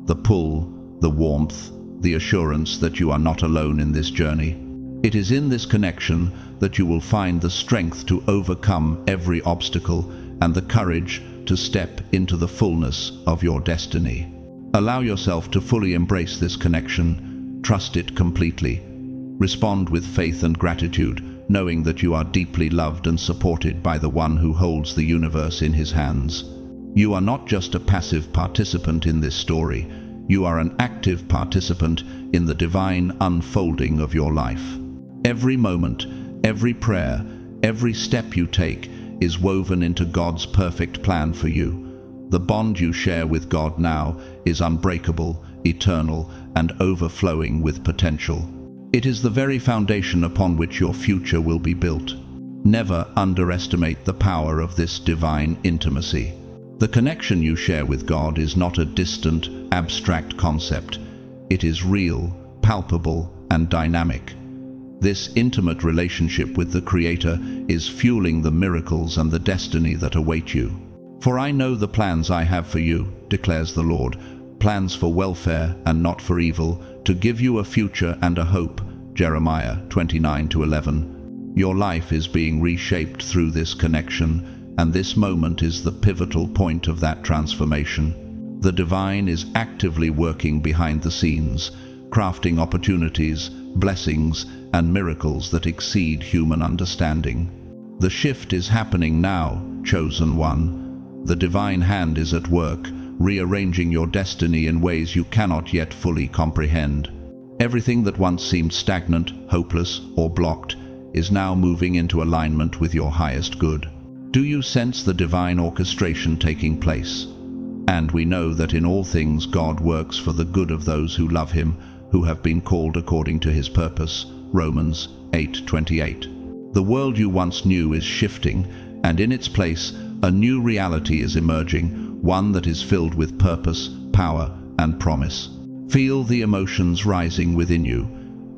The pull, the warmth, the assurance that you are not alone in this journey. It is in this connection that you will find the strength to overcome every obstacle and the courage to step into the fullness of your destiny. Allow yourself to fully embrace this connection. Trust it completely. Respond with faith and gratitude, knowing that you are deeply loved and supported by the one who holds the universe in his hands. You are not just a passive participant in this story. You are an active participant in the divine unfolding of your life. Every moment, every prayer, every step you take is woven into God's perfect plan for you. The bond you share with God now is unbreakable, eternal, and overflowing with potential. It is the very foundation upon which your future will be built. Never underestimate the power of this divine intimacy. The connection you share with God is not a distant, abstract concept. It is real, palpable, and dynamic. This intimate relationship with the Creator is fueling the miracles and the destiny that await you. For I know the plans I have for you, declares the Lord, plans for welfare and not for evil, to give you a future and a hope. Jeremiah 29:11. Your life is being reshaped through this connection, and this moment is the pivotal point of that transformation. The divine is actively working behind the scenes, crafting opportunities, blessings, and miracles that exceed human understanding. The shift is happening now, chosen one. The divine hand is at work, rearranging your destiny in ways you cannot yet fully comprehend. Everything that once seemed stagnant, hopeless, or blocked is now moving into alignment with your highest good. Do you sense the divine orchestration taking place? And we know that in all things God works for the good of those who love him, who have been called according to his purpose. Romans 8:28. The world you once knew is shifting, and in its place, a new reality is emerging, one that is filled with purpose, power, and promise. Feel the emotions rising within you.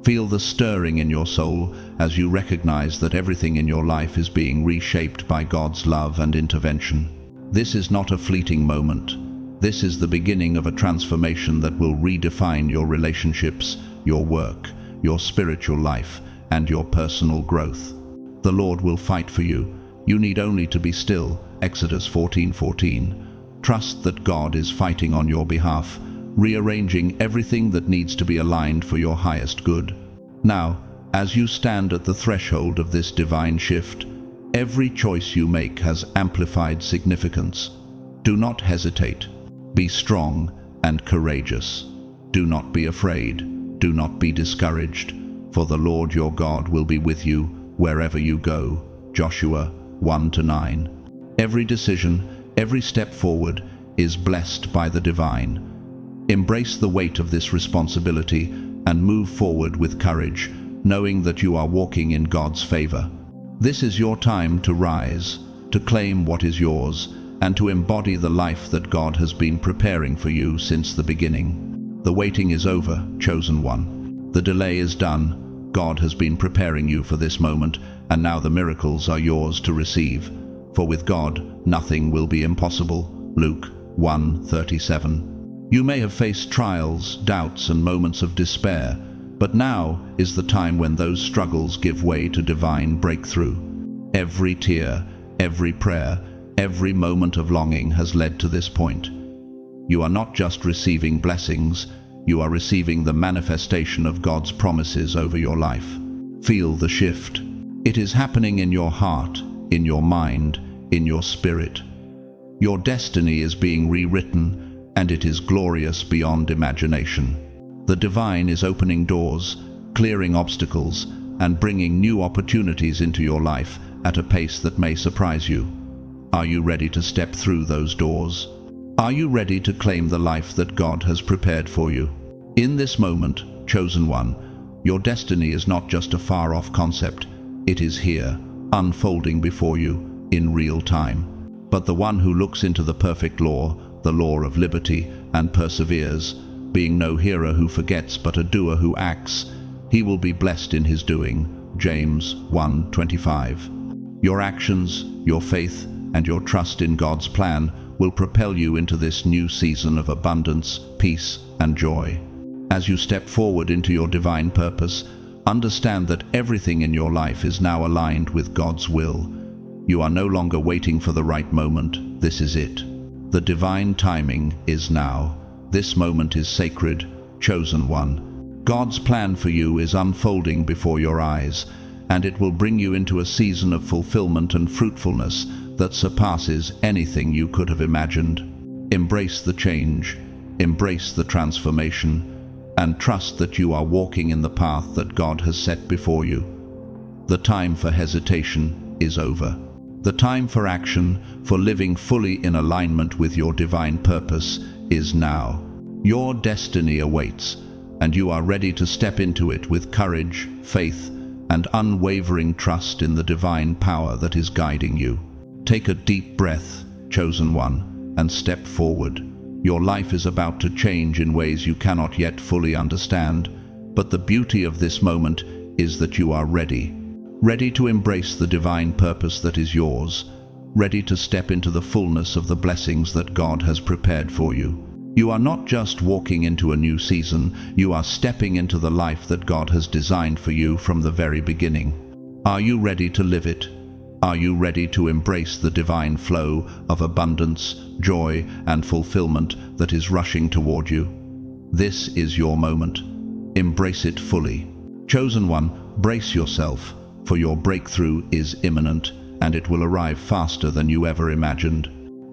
Feel the stirring in your soul as you recognize that everything in your life is being reshaped by God's love and intervention. This is not a fleeting moment. This is the beginning of a transformation that will redefine your relationships, your work, your spiritual life, and your personal growth. The Lord will fight for you. You need only to be still. Exodus 14:14. Trust that God is fighting on your behalf, rearranging everything that needs to be aligned for your highest good. Now, as you stand at the threshold of this divine shift, every choice you make has amplified significance. Do not hesitate. Be strong and courageous. Do not be afraid. Do not be discouraged, for the Lord your God will be with you wherever you go. Joshua 1-9. Every decision, every step forward is blessed by the divine. Embrace the weight of this responsibility and move forward with courage, knowing that you are walking in God's favor. This is your time to rise, to claim what is yours, and to embody the life that God has been preparing for you since the beginning. The waiting is over, chosen one. The delay is done. God has been preparing you for this moment, and now the miracles are yours to receive. For with God, nothing will be impossible. Luke 1:37. You may have faced trials, doubts, and moments of despair, but now is the time when those struggles give way to divine breakthrough. Every tear, every prayer, every moment of longing has led to this point. You are not just receiving blessings, you are receiving the manifestation of God's promises over your life. Feel the shift. It is happening in your heart, in your mind, in your spirit. Your destiny is being rewritten, and it is glorious beyond imagination. The divine is opening doors, clearing obstacles, and bringing new opportunities into your life at a pace that may surprise you. Are you ready to step through those doors? Are you ready to claim the life that God has prepared for you? In this moment, chosen one, your destiny is not just a far-off concept. It is here, unfolding before you in real time. But the one who looks into the perfect law, the law of liberty, and perseveres, being no hearer who forgets but a doer who acts, he will be blessed in his doing. James 1:25. Your actions, your faith, and your trust in God's plan will propel you into this new season of abundance, peace, and joy. As you step forward into your divine purpose, understand that everything in your life is now aligned with God's will. You are no longer waiting for the right moment. This is it. The divine timing is now. This moment is sacred, chosen one. God's plan for you is unfolding before your eyes, and it will bring you into a season of fulfillment and fruitfulness that surpasses anything you could have imagined. Embrace the change, embrace the transformation, and trust that you are walking in the path that God has set before you. The time for hesitation is over. The time for action, for living fully in alignment with your divine purpose, is now. Your destiny awaits, and you are ready to step into it with courage, faith, and unwavering trust in the divine power that is guiding you. Take a deep breath, chosen one, and step forward. Your life is about to change in ways you cannot yet fully understand, but the beauty of this moment is that you are ready. Ready to embrace the divine purpose that is yours, ready to step into the fullness of the blessings that God has prepared for you. You are not just walking into a new season, you are stepping into the life that God has designed for you from the very beginning. Are you ready to live it? Are you ready to embrace the divine flow of abundance, joy, and fulfillment that is rushing toward you? This is your moment. Embrace it fully. Chosen one, brace yourself, for your breakthrough is imminent, and it will arrive faster than you ever imagined.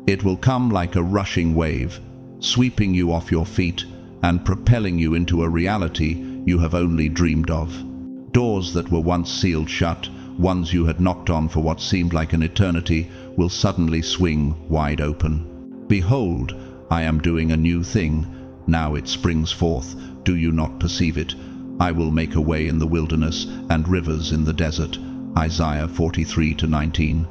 It will come like a rushing wave, sweeping you off your feet and propelling you into a reality you have only dreamed of. Doors that were once sealed shut, ones you had knocked on for what seemed like an eternity, will suddenly swing wide open. Behold, I am doing a new thing. Now it springs forth. Do you not perceive it? I will make a way in the wilderness and rivers in the desert. Isaiah 43:19.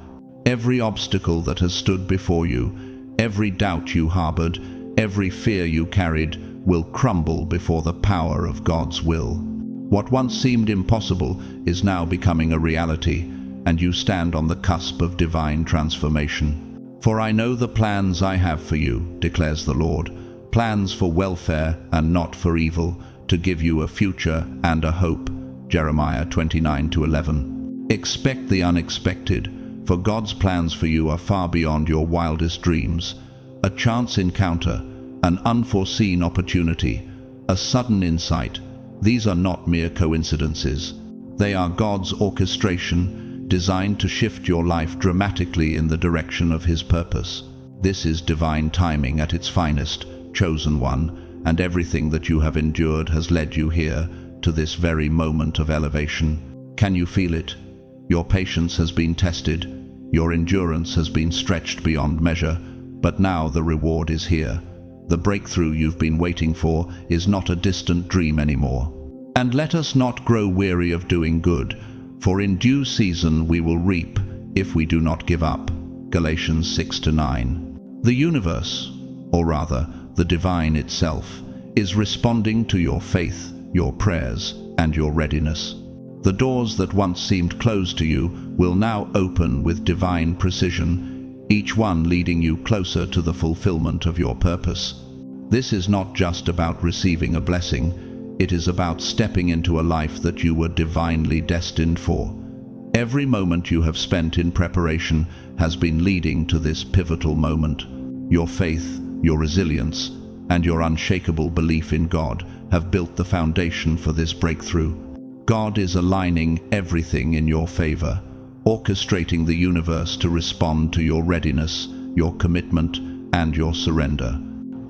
Every obstacle that has stood before you, every doubt you harbored, every fear you carried, will crumble before the power of God's will. What once seemed impossible is now becoming a reality, and you stand on the cusp of divine transformation. For I know the plans I have for you, declares the Lord, plans for welfare and not for evil, to give you a future and a hope. Jeremiah 29:11. Expect the unexpected, for God's plans for you are far beyond your wildest dreams. A chance encounter, an unforeseen opportunity, a sudden insight. These are not mere coincidences. They are God's orchestration, designed to shift your life dramatically in the direction of His purpose. This is divine timing at its finest, chosen one, and everything that you have endured has led you here, to this very moment of elevation. Can you feel it? Your patience has been tested, your endurance has been stretched beyond measure, but now the reward is here. The breakthrough you've been waiting for is not a distant dream anymore. And let us not grow weary of doing good, for in due season we will reap if we do not give up. Galatians 6-9. The universe, or rather, the divine itself, is responding to your faith, your prayers, and your readiness. The doors that once seemed closed to you will now open with divine precision, each one leading you closer to the fulfillment of your purpose. This is not just about receiving a blessing, it is about stepping into a life that you were divinely destined for. Every moment you have spent in preparation has been leading to this pivotal moment. Your faith, your resilience, and your unshakable belief in God have built the foundation for this breakthrough. God is aligning everything in your favor, orchestrating the universe to respond to your readiness, your commitment, and your surrender.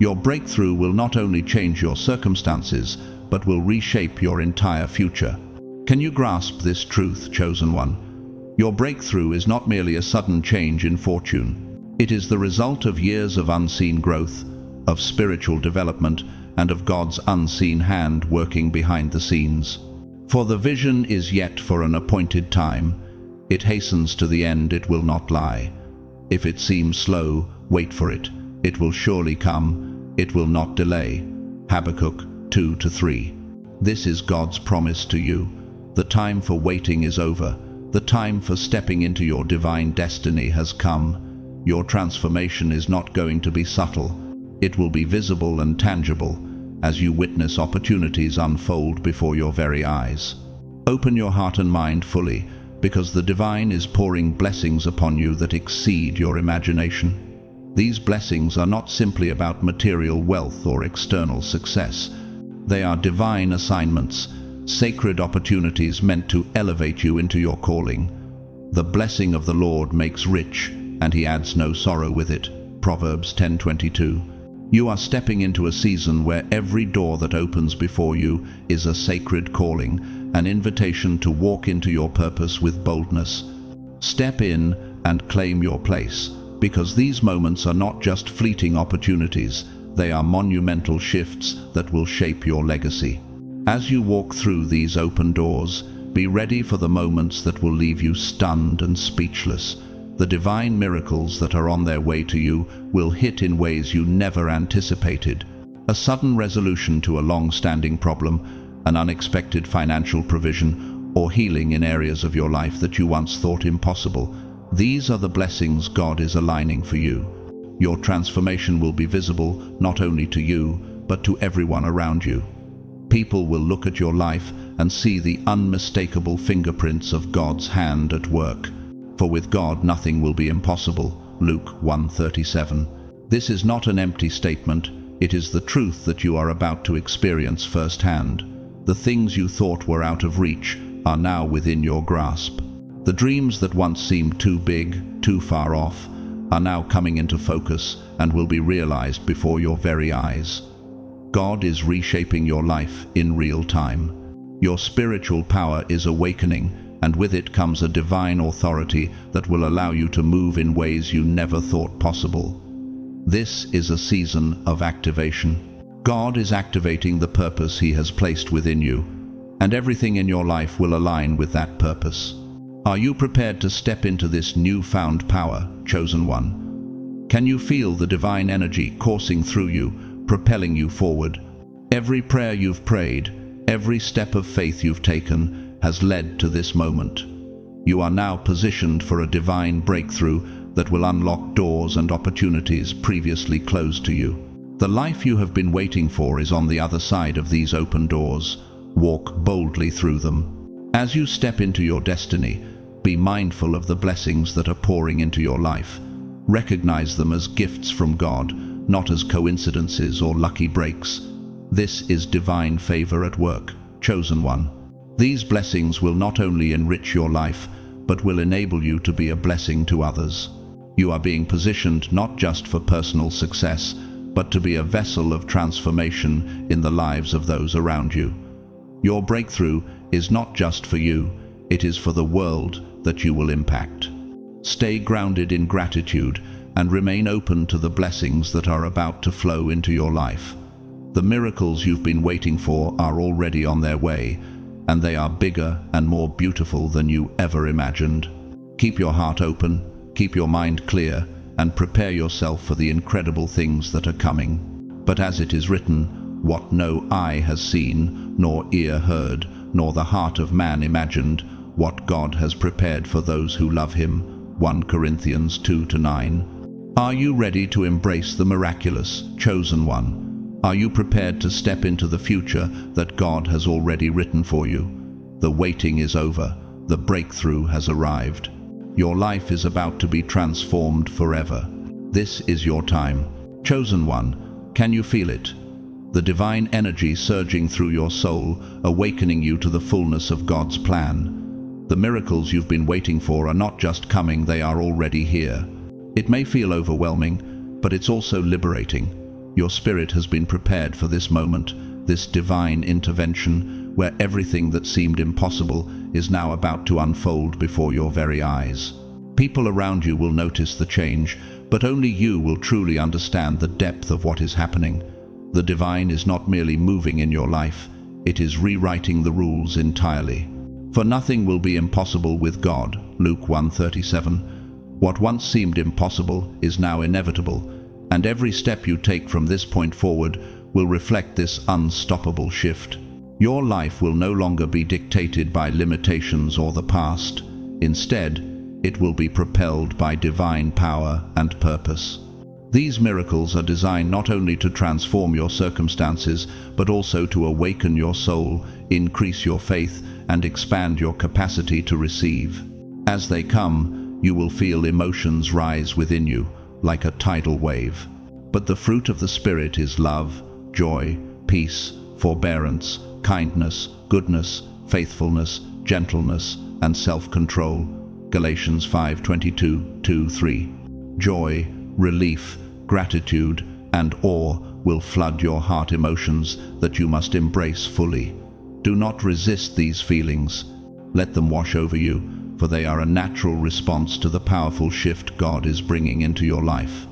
Your breakthrough will not only change your circumstances, but will reshape your entire future. Can you grasp this truth, chosen one? Your breakthrough is not merely a sudden change in fortune. It is the result of years of unseen growth, of spiritual development, and of God's unseen hand working behind the scenes. For the vision is yet for an appointed time. It hastens to the end, it will not lie. If it seems slow, wait for it. It will surely come. It will not delay. Habakkuk 2-3. This is God's promise to you. The time for waiting is over. The time for stepping into your divine destiny has come. Your transformation is not going to be subtle. It will be visible and tangible as you witness opportunities unfold before your very eyes. Open your heart and mind fully, because the divine is pouring blessings upon you that exceed your imagination. These blessings are not simply about material wealth or external success. They are divine assignments, sacred opportunities meant to elevate you into your calling. The blessing of the Lord makes rich, and he adds no sorrow with it. Proverbs 10:22. You are stepping into a season where every door that opens before you is a sacred calling, an invitation to walk into your purpose with boldness. Step in and claim your place, because these moments are not just fleeting opportunities, they are monumental shifts that will shape your legacy. As you walk through these open doors, be ready for the moments that will leave you stunned and speechless. The divine miracles that are on their way to you will hit in ways you never anticipated. A sudden resolution to a long-standing problem, an unexpected financial provision, or healing in areas of your life that you once thought impossible. These are the blessings God is aligning for you. Your transformation will be visible not only to you, but to everyone around you. People will look at your life and see the unmistakable fingerprints of God's hand at work. For with God nothing will be impossible. Luke 1:37. This is not an empty statement, it is the truth that you are about to experience firsthand. The things you thought were out of reach are now within your grasp. The dreams that once seemed too big, too far off, are now coming into focus and will be realized before your very eyes. God is reshaping your life in real time. Your spiritual power is awakening, and with it comes a divine authority that will allow you to move in ways you never thought possible. This is a season of activation. God is activating the purpose He has placed within you, and everything in your life will align with that purpose. Are you prepared to step into this newfound power, chosen one? Can you feel the divine energy coursing through you, propelling you forward? Every prayer you've prayed, every step of faith you've taken, has led to this moment. You are now positioned for a divine breakthrough that will unlock doors and opportunities previously closed to you. The life you have been waiting for is on the other side of these open doors. Walk boldly through them. As you step into your destiny, be mindful of the blessings that are pouring into your life. Recognize them as gifts from God, not as coincidences or lucky breaks. This is divine favor at work, chosen one. These blessings will not only enrich your life, but will enable you to be a blessing to others. You are being positioned not just for personal success, but to be a vessel of transformation in the lives of those around you. Your breakthrough is not just for you, it is for the world that you will impact. Stay grounded in gratitude and remain open to the blessings that are about to flow into your life. The miracles you've been waiting for are already on their way, and they are bigger and more beautiful than you ever imagined. Keep your heart open, keep your mind clear, and prepare yourself for the incredible things that are coming. But as it is written, what no eye has seen, nor ear heard, nor the heart of man imagined, what God has prepared for those who love Him. 1 Corinthians 2-9. Are you ready to embrace the miraculous, chosen one? Are you prepared to step into the future that God has already written for you? The waiting is over. The breakthrough has arrived. Your life is about to be transformed forever. This is your time. Chosen one, can you feel it? The divine energy surging through your soul, awakening you to the fullness of God's plan. The miracles you've been waiting for are not just coming, they are already here. It may feel overwhelming, but it's also liberating. Your spirit has been prepared for this moment, this divine intervention, where everything that seemed impossible is now about to unfold before your very eyes. People around you will notice the change, but only you will truly understand the depth of what is happening. The divine is not merely moving in your life, it is rewriting the rules entirely. For nothing will be impossible with God, Luke 1:37. What once seemed impossible is now inevitable, and every step you take from this point forward will reflect this unstoppable shift. Your life will no longer be dictated by limitations or the past. Instead, it will be propelled by divine power and purpose. These miracles are designed not only to transform your circumstances, but also to awaken your soul, increase your faith, and expand your capacity to receive. As they come, you will feel emotions rise within you, like a tidal wave. But the fruit of the Spirit is love, joy, peace, forbearance, kindness, goodness, faithfulness, gentleness, and self-control. Galatians 5:22-3. Joy, relief, gratitude, and awe will flood your heart emotions that you must embrace fully. Do not resist these feelings. Let them wash over you, for they are a natural response to the powerful shift God is bringing into your life.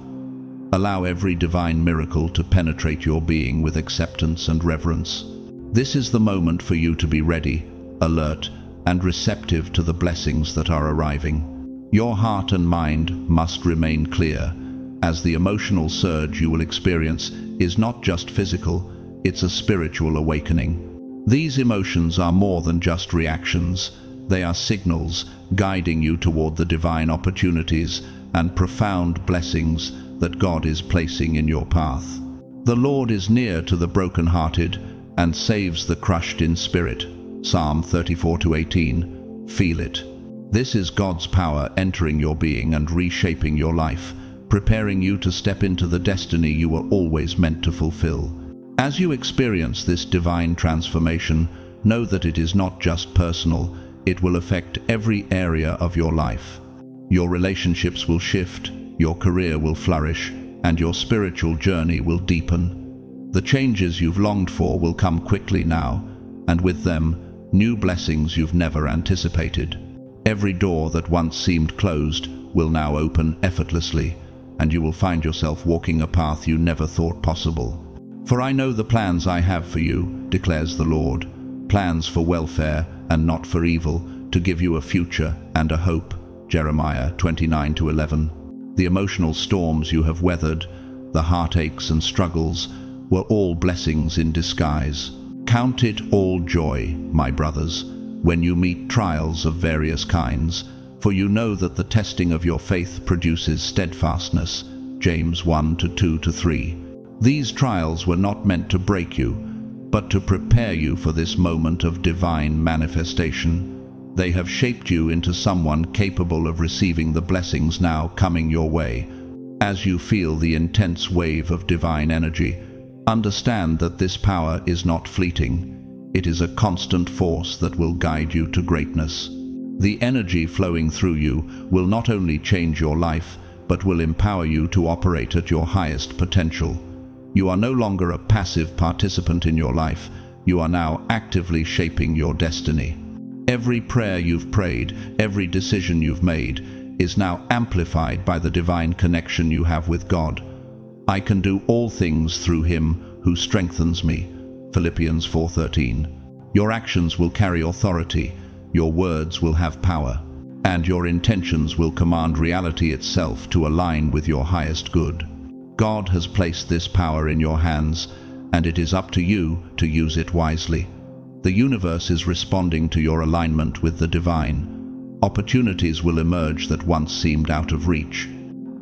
Allow every divine miracle to penetrate your being with acceptance and reverence. This is the moment for you to be ready, alert, and receptive to the blessings that are arriving. Your heart and mind must remain clear, as the emotional surge you will experience is not just physical, it's a spiritual awakening. These emotions are more than just reactions. They are signals guiding you toward the divine opportunities and profound blessings that God is placing in your path. The Lord is near to the brokenhearted and saves the crushed in spirit. Psalm 34:18. Feel it. This is God's power entering your being and reshaping your life, preparing you to step into the destiny you were always meant to fulfill. As you experience this divine transformation, know that it is not just personal, it will affect every area of your life. Your relationships will shift, your career will flourish, and your spiritual journey will deepen. The changes you've longed for will come quickly now, and with them, new blessings you've never anticipated. Every door that once seemed closed will now open effortlessly, and you will find yourself walking a path you never thought possible. For I know the plans I have for you, declares the Lord, plans for welfare and not for evil, to give you a future and a hope. Jeremiah 29:11. The emotional storms you have weathered, the heartaches and struggles, were all blessings in disguise. Count it all joy, my brothers, when you meet trials of various kinds, for you know that the testing of your faith produces steadfastness. James 1:2-3. These trials were not meant to break you, but to prepare you for this moment of divine manifestation. They have shaped you into someone capable of receiving the blessings now coming your way. As you feel the intense wave of divine energy, understand that this power is not fleeting. It is a constant force that will guide you to greatness. The energy flowing through you will not only change your life, but will empower you to operate at your highest potential. You are no longer a passive participant in your life. You are now actively shaping your destiny. Every prayer you've prayed, every decision you've made, is now amplified by the divine connection you have with God. I can do all things through Him who strengthens me. Philippians 4:13. Your actions will carry authority, your words will have power, and your intentions will command reality itself to align with your highest good. God has placed this power in your hands, and it is up to you to use it wisely. The universe is responding to your alignment with the divine. Opportunities will emerge that once seemed out of reach.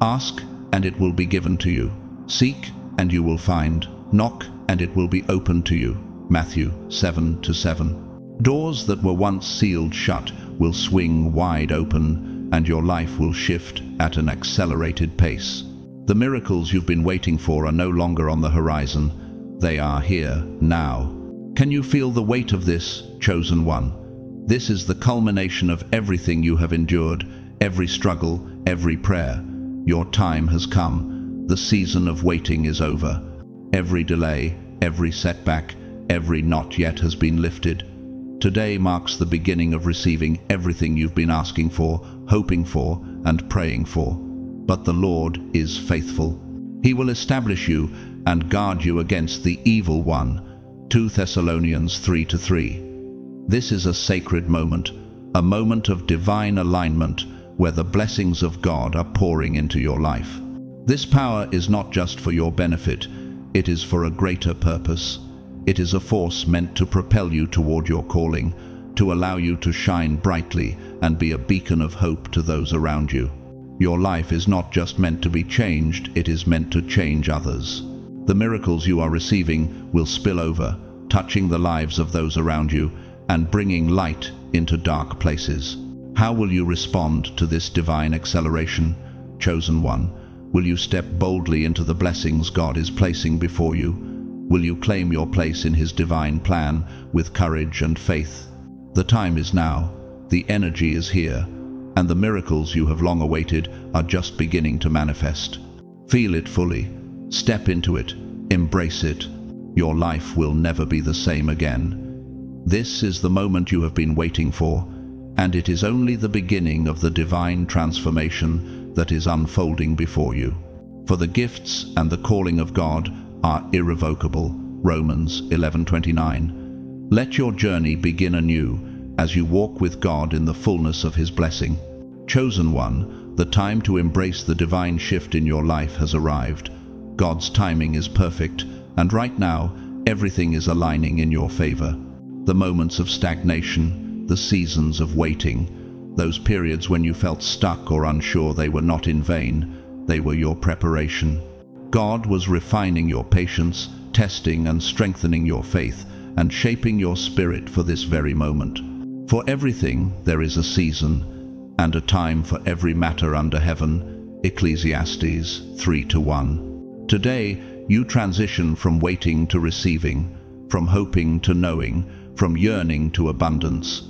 Ask, and it will be given to you. Seek, and you will find. Knock, and it will be opened to you. Matthew 7:7. Doors that were once sealed shut will swing wide open, and your life will shift at an accelerated pace. The miracles you've been waiting for are no longer on the horizon. They are here, now. Can you feel the weight of this, chosen one? This is the culmination of everything you have endured, every struggle, every prayer. Your time has come. The season of waiting is over. Every delay, every setback, every not yet has been lifted. Today marks the beginning of receiving everything you've been asking for, hoping for, and praying for. But the Lord is faithful. He will establish you and guard you against the evil one. 2 Thessalonians 3:3. This is a sacred moment, a moment of divine alignment where the blessings of God are pouring into your life. This power is not just for your benefit, it is for a greater purpose. It is a force meant to propel you toward your calling, to allow you to shine brightly and be a beacon of hope to those around you. Your life is not just meant to be changed, it is meant to change others. The miracles you are receiving will spill over, touching the lives of those around you and bringing light into dark places. How will you respond to this divine acceleration? Chosen one, Will you step boldly into the blessings God is placing before you? Will you claim your place in His divine plan with courage and faith? The time is now, the energy is here, and the miracles you have long awaited are just beginning to manifest. Feel it fully, step into it, embrace it. Your life will never be the same again. This is the moment you have been waiting for, and it is only the beginning of the divine transformation that is unfolding before you. For the gifts and the calling of God are irrevocable. Romans 11:29. Let your journey begin anew as you walk with God in the fullness of His blessing. Chosen one, the time to embrace the divine shift in your life has arrived. God's timing is perfect, and right now, everything is aligning in your favor. The moments of stagnation, the seasons of waiting, those periods when you felt stuck or unsure, they were not in vain. They were your preparation. God was refining your patience, testing and strengthening your faith, and shaping your spirit for this very moment. For everything there is a season, and a time for every matter under heaven. Ecclesiastes 3:1. Today, you transition from waiting to receiving, from hoping to knowing, from yearning to abundance.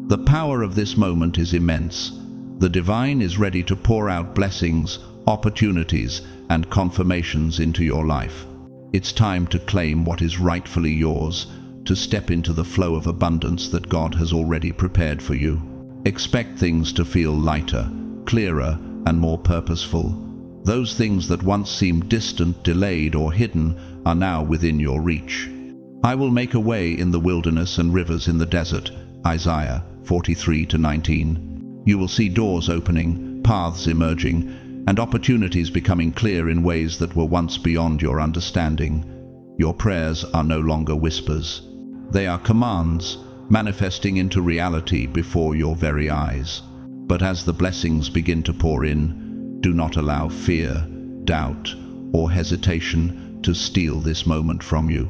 The power of this moment is immense. The divine is ready to pour out blessings, opportunities, and confirmations into your life. It's time to claim what is rightfully yours, to step into the flow of abundance that God has already prepared for you. Expect things to feel lighter, clearer, and more purposeful. Those things that once seemed distant, delayed, or hidden are now within your reach. I will make a way in the wilderness and rivers in the desert. Isaiah 43:19. You will see doors opening, paths emerging, and opportunities becoming clear in ways that were once beyond your understanding. Your prayers are no longer whispers. They are commands, manifesting into reality before your very eyes. But as the blessings begin to pour in, do not allow fear, doubt, or hesitation to steal this moment from you.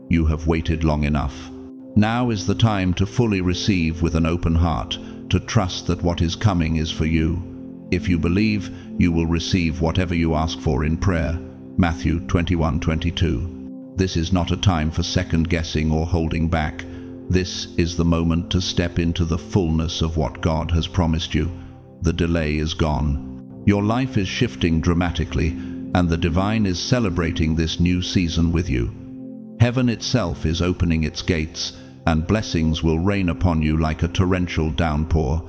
You have waited long enough. Now is the time to fully receive with an open heart, to trust that what is coming is for you. If you believe, you will receive whatever you ask for in prayer. Matthew 21:22. This is not a time for second-guessing or holding back. This is the moment to step into the fullness of what God has promised you. The delay is gone. Your life is shifting dramatically, and the divine is celebrating this new season with you. Heaven itself is opening its gates, and blessings will rain upon you like a torrential downpour.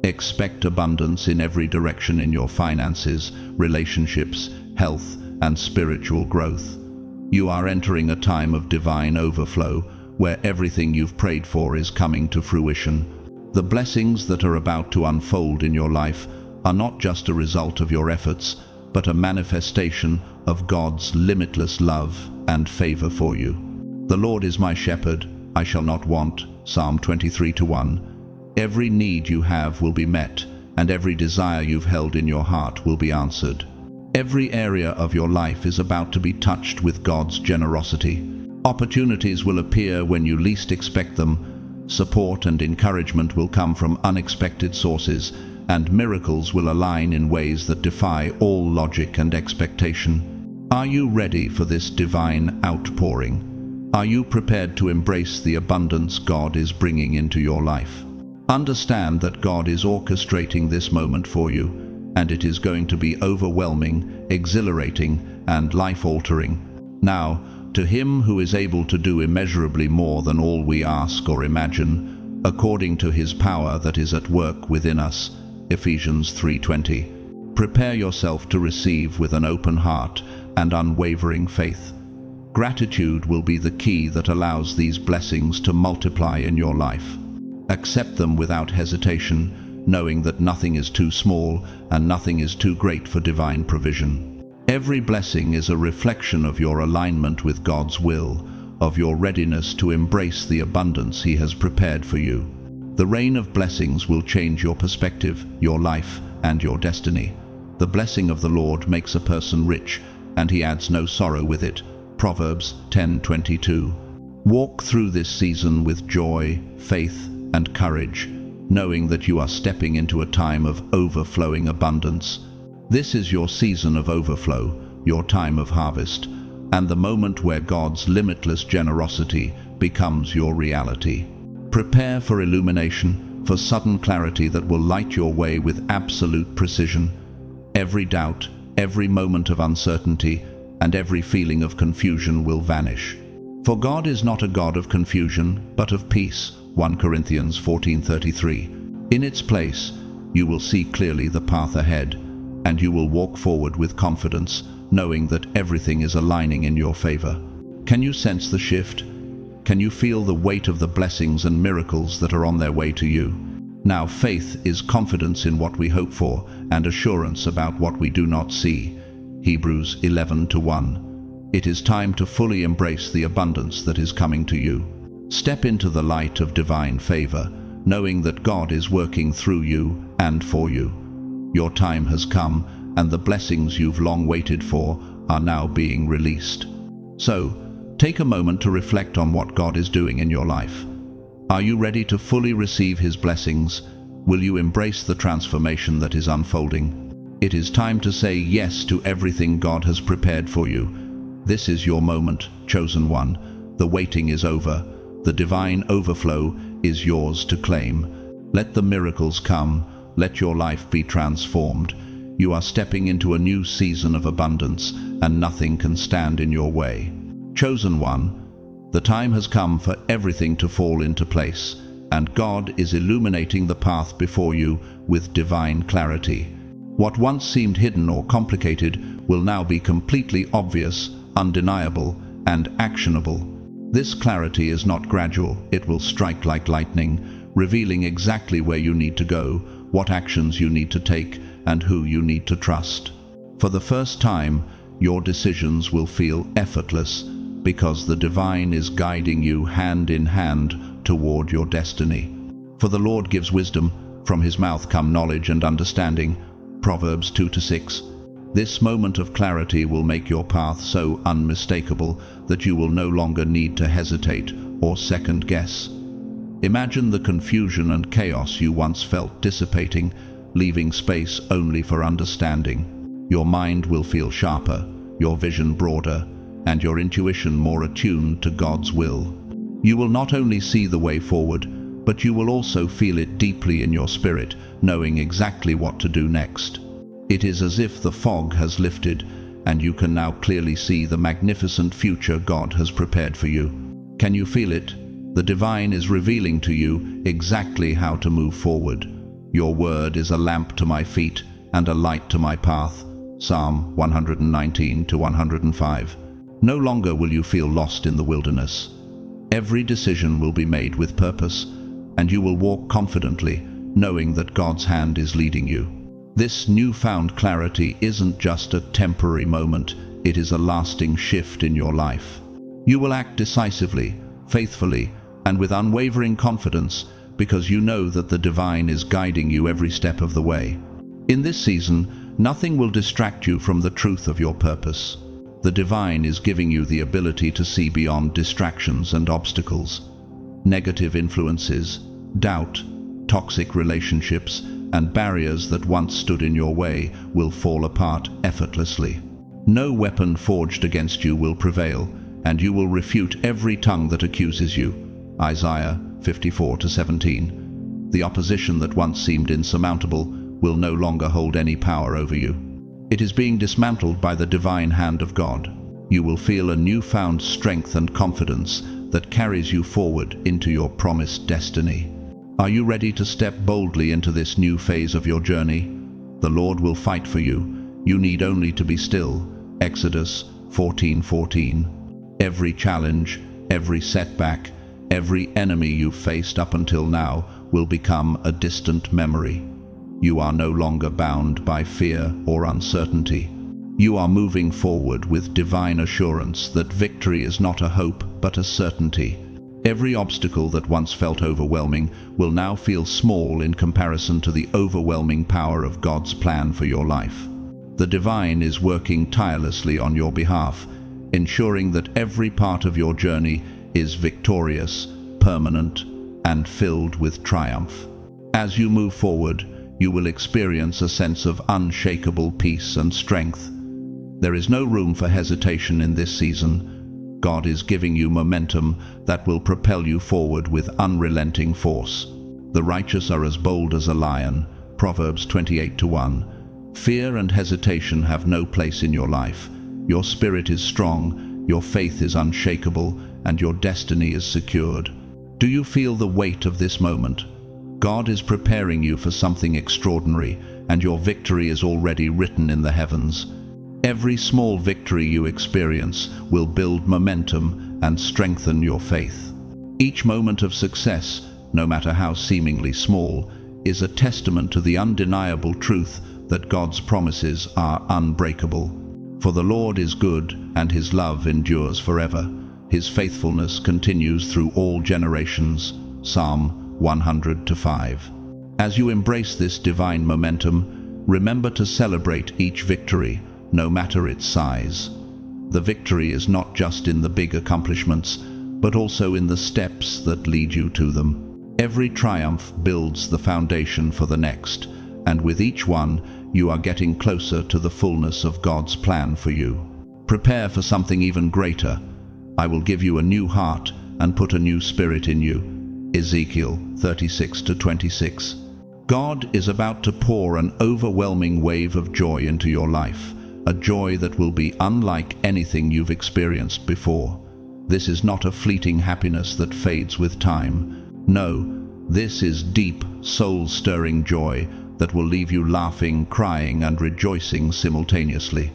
Expect abundance in every direction in your finances, relationships, health, and spiritual growth. You are entering a time of divine overflow, where everything you've prayed for is coming to fruition. The blessings that are about to unfold in your life are not just a result of your efforts, but a manifestation of God's limitless love and favor for you. The Lord is my shepherd, I shall not want. Psalm 23:1. Every need you have will be met, and every desire you've held in your heart will be answered. Every area of your life is about to be touched with God's generosity. Opportunities will appear when you least expect them. Support and encouragement will come from unexpected sources, and miracles will align in ways that defy all logic and expectation. Are you ready for this divine outpouring? Are you prepared to embrace the abundance God is bringing into your life? Understand that God is orchestrating this moment for you, and it is going to be overwhelming, exhilarating, and life-altering. Now, to Him who is able to do immeasurably more than all we ask or imagine, according to His power that is at work within us. Ephesians 3:20. Prepare yourself to receive with an open heart and unwavering faith. Gratitude will be the key that allows these blessings to multiply in your life. Accept them without hesitation, knowing that nothing is too small and nothing is too great for divine provision. Every blessing is a reflection of your alignment with God's will, of your readiness to embrace the abundance He has prepared for you. The rain of blessings will change your perspective, your life, and your destiny. The blessing of the Lord makes a person rich, and He adds no sorrow with it. Proverbs 10:22. Walk through this season with joy, faith, and courage, knowing that you are stepping into a time of overflowing abundance. This is your season of overflow, your time of harvest, and the moment where God's limitless generosity becomes your reality. Prepare for illumination, for sudden clarity that will light your way with absolute precision. Every doubt, every moment of uncertainty, and every feeling of confusion will vanish. For God is not a God of confusion, but of peace. 1 Corinthians 14:33. In its place, you will see clearly the path ahead, and you will walk forward with confidence, knowing that everything is aligning in your favor. Can you sense the shift? Can you feel the weight of the blessings and miracles that are on their way to you? Now, faith is confidence in what we hope for and assurance about what we do not see. Hebrews 11:1. It is time to fully embrace the abundance that is coming to you. Step into the light of divine favor, knowing that God is working through you and for you. Your time has come, and the blessings you've long waited for are now being released. So, take a moment to reflect on what God is doing in your life. Are you ready to fully receive His blessings? Will you embrace the transformation that is unfolding? It is time to say yes to everything God has prepared for you. This is your moment, chosen one. The waiting is over. The divine overflow is yours to claim. Let the miracles come. Let your life be transformed. You are stepping into a new season of abundance, and nothing can stand in your way. Chosen one, the time has come for everything to fall into place, and God is illuminating the path before you with divine clarity. What once seemed hidden or complicated will now be completely obvious, undeniable, and actionable. This clarity is not gradual, it will strike like lightning, revealing exactly where you need to go, what actions you need to take, and who you need to trust. For the first time, your decisions will feel effortless, because the divine is guiding you hand in hand toward your destiny. For the Lord gives wisdom, from His mouth come knowledge and understanding. Proverbs 2-6. This moment of clarity will make your path so unmistakable that you will no longer need to hesitate or second guess. Imagine the confusion and chaos you once felt dissipating, leaving space only for understanding. Your mind will feel sharper, your vision broader, and your intuition more attuned to God's will. You will not only see the way forward, but you will also feel it deeply in your spirit, knowing exactly what to do next. It is as if the fog has lifted, and you can now clearly see the magnificent future God has prepared for you. Can you feel it? The divine is revealing to you exactly how to move forward. Your word is a lamp to my feet and a light to my path. Psalm 119-105. No longer will you feel lost in the wilderness. Every decision will be made with purpose, and you will walk confidently, knowing that God's hand is leading you. This newfound clarity isn't just a temporary moment, it is a lasting shift in your life. You will act decisively, faithfully, and with unwavering confidence, because you know that the divine is guiding you every step of the way. In this season, nothing will distract you from the truth of your purpose. The divine is giving you the ability to see beyond distractions and obstacles. Negative influences, doubt, toxic relationships, and barriers that once stood in your way will fall apart effortlessly. No weapon forged against you will prevail, and you will refute every tongue that accuses you. Isaiah 54-17. The opposition that once seemed insurmountable will no longer hold any power over you. It is being dismantled by the divine hand of God. You will feel a newfound strength and confidence that carries you forward into your promised destiny. Are you ready to step boldly into this new phase of your journey? The Lord will fight for you. You need only to be still. Exodus 14:14. Every challenge, every setback, every enemy you've faced up until now will become a distant memory. You are no longer bound by fear or uncertainty. You are moving forward with divine assurance that victory is not a hope but a certainty. Every obstacle that once felt overwhelming will now feel small in comparison to the overwhelming power of God's plan for your life. The divine is working tirelessly on your behalf, ensuring that every part of your journey is victorious, permanent, and filled with triumph. As you move forward, you will experience a sense of unshakable peace and strength. There is no room for hesitation in this season. God is giving you momentum that will propel you forward with unrelenting force. The righteous are as bold as a lion, Proverbs 28:1. Fear and hesitation have no place in your life. Your spirit is strong, your faith is unshakable, and your destiny is secured. Do you feel the weight of this moment? God is preparing you for something extraordinary, and your victory is already written in the heavens. Every small victory you experience will build momentum and strengthen your faith. Each moment of success, no matter how seemingly small, is a testament to the undeniable truth that God's promises are unbreakable. For the Lord is good, and his love endures forever. His faithfulness continues through all generations. Psalm 100:5. As you embrace this divine momentum, remember to celebrate each victory, no matter its size. The victory is not just in the big accomplishments, but also in the steps that lead you to them. Every triumph builds the foundation for the next, and with each one, you are getting closer to the fullness of God's plan for you. Prepare for something even greater. I will give you a new heart and put a new spirit in you. Ezekiel 36:26. God is about to pour an overwhelming wave of joy into your life, a joy that will be unlike anything you've experienced before. This is not a fleeting happiness that fades with time. No, this is deep, soul-stirring joy that will leave you laughing, crying, and rejoicing simultaneously.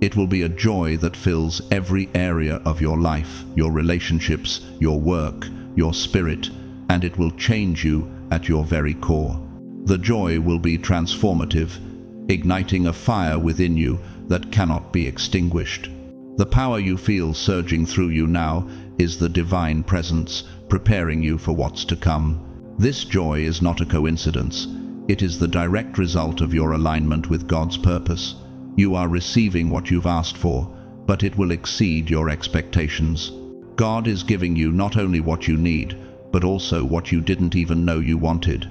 It will be a joy that fills every area of your life, your relationships, your work, your spirit, and it will change you at your very core. The joy will be transformative, igniting a fire within you that cannot be extinguished. The power you feel surging through you now is the divine presence, preparing you for what's to come. This joy is not a coincidence. It is the direct result of your alignment with God's purpose. You are receiving what you've asked for, but it will exceed your expectations. God is giving you not only what you need, but also what you didn't even know you wanted.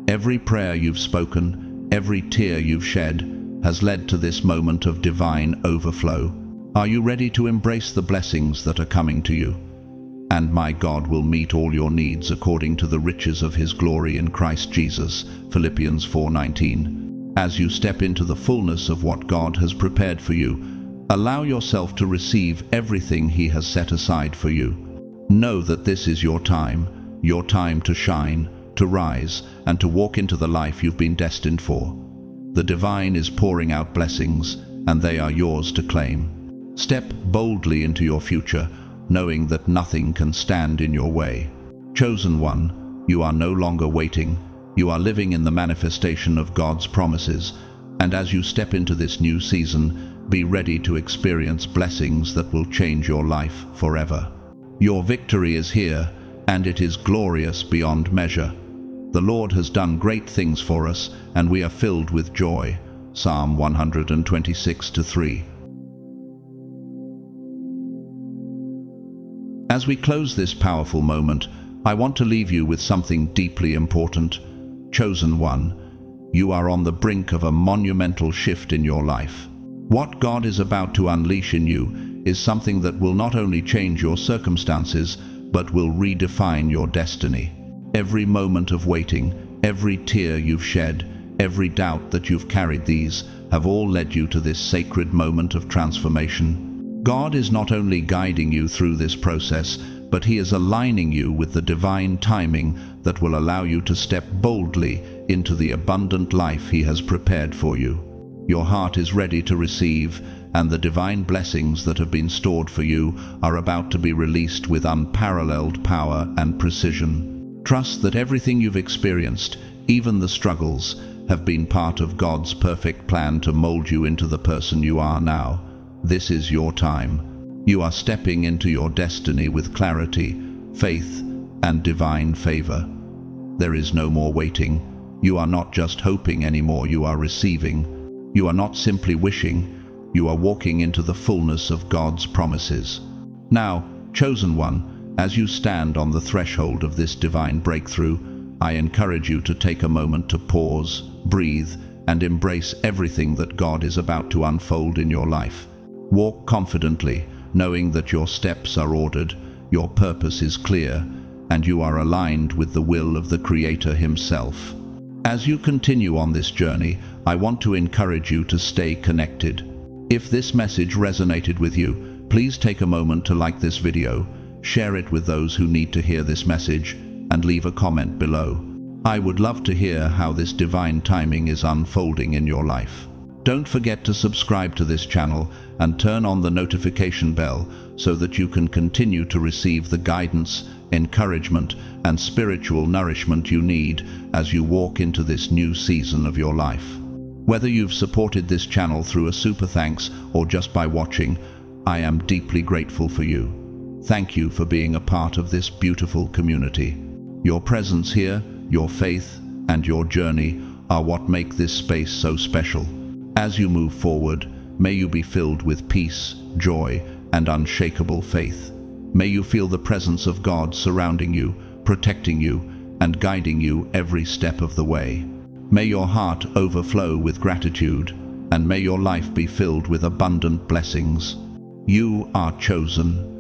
Every prayer you've spoken, every tear you've shed, has led to this moment of divine overflow. Are you ready to embrace the blessings that are coming to you? And my God will meet all your needs according to the riches of his glory in Christ Jesus, Philippians 4:19. As you step into the fullness of what God has prepared for you, allow yourself to receive everything he has set aside for you. Know that this is your time to shine, to rise, and to walk into the life you've been destined for. The divine is pouring out blessings, and they are yours to claim. Step boldly into your future, knowing that nothing can stand in your way. Chosen one, you are no longer waiting. You are living in the manifestation of God's promises, and as you step into this new season, be ready to experience blessings that will change your life forever. Your victory is here, and it is glorious beyond measure. The Lord has done great things for us, and we are filled with joy. Psalm 126:3. As we close this powerful moment, I want to leave you with something deeply important. Chosen one, you are on the brink of a monumental shift in your life. What God is about to unleash in you is something that will not only change your circumstances, but will redefine your destiny. Every moment of waiting, every tear you've shed, every doubt that you've carried, these have all led you to this sacred moment of transformation. God is not only guiding you through this process, but he is aligning you with the divine timing that will allow you to step boldly into the abundant life he has prepared for you. Your heart is ready to receive, and the divine blessings that have been stored for you are about to be released with unparalleled power and precision. Trust that everything you've experienced, even the struggles, have been part of God's perfect plan to mold you into the person you are now. This is your time. You are stepping into your destiny with clarity, faith, and divine favor. There is no more waiting. You are not just hoping anymore, you are receiving. You are not simply wishing, you are walking into the fullness of God's promises. Now, chosen one, as you stand on the threshold of this divine breakthrough, I encourage you to take a moment to pause, breathe, and embrace everything that God is about to unfold in your life. Walk confidently, knowing that your steps are ordered, your purpose is clear, and you are aligned with the will of the Creator Himself. As you continue on this journey, I want to encourage you to stay connected. If this message resonated with you, please take a moment to like this video, share it with those who need to hear this message, and leave a comment below. I would love to hear how this divine timing is unfolding in your life. Don't forget to subscribe to this channel and turn on the notification bell so that you can continue to receive the guidance, encouragement, and spiritual nourishment you need as you walk into this new season of your life. Whether you've supported this channel through a super thanks or just by watching, I am deeply grateful for you. Thank you for being a part of this beautiful community. Your presence here, your faith, and your journey are what make this space so special. As you move forward, may you be filled with peace, joy, and unshakable faith. May you feel the presence of God surrounding you, protecting you, and guiding you every step of the way. May your heart overflow with gratitude, and may your life be filled with abundant blessings. You are chosen.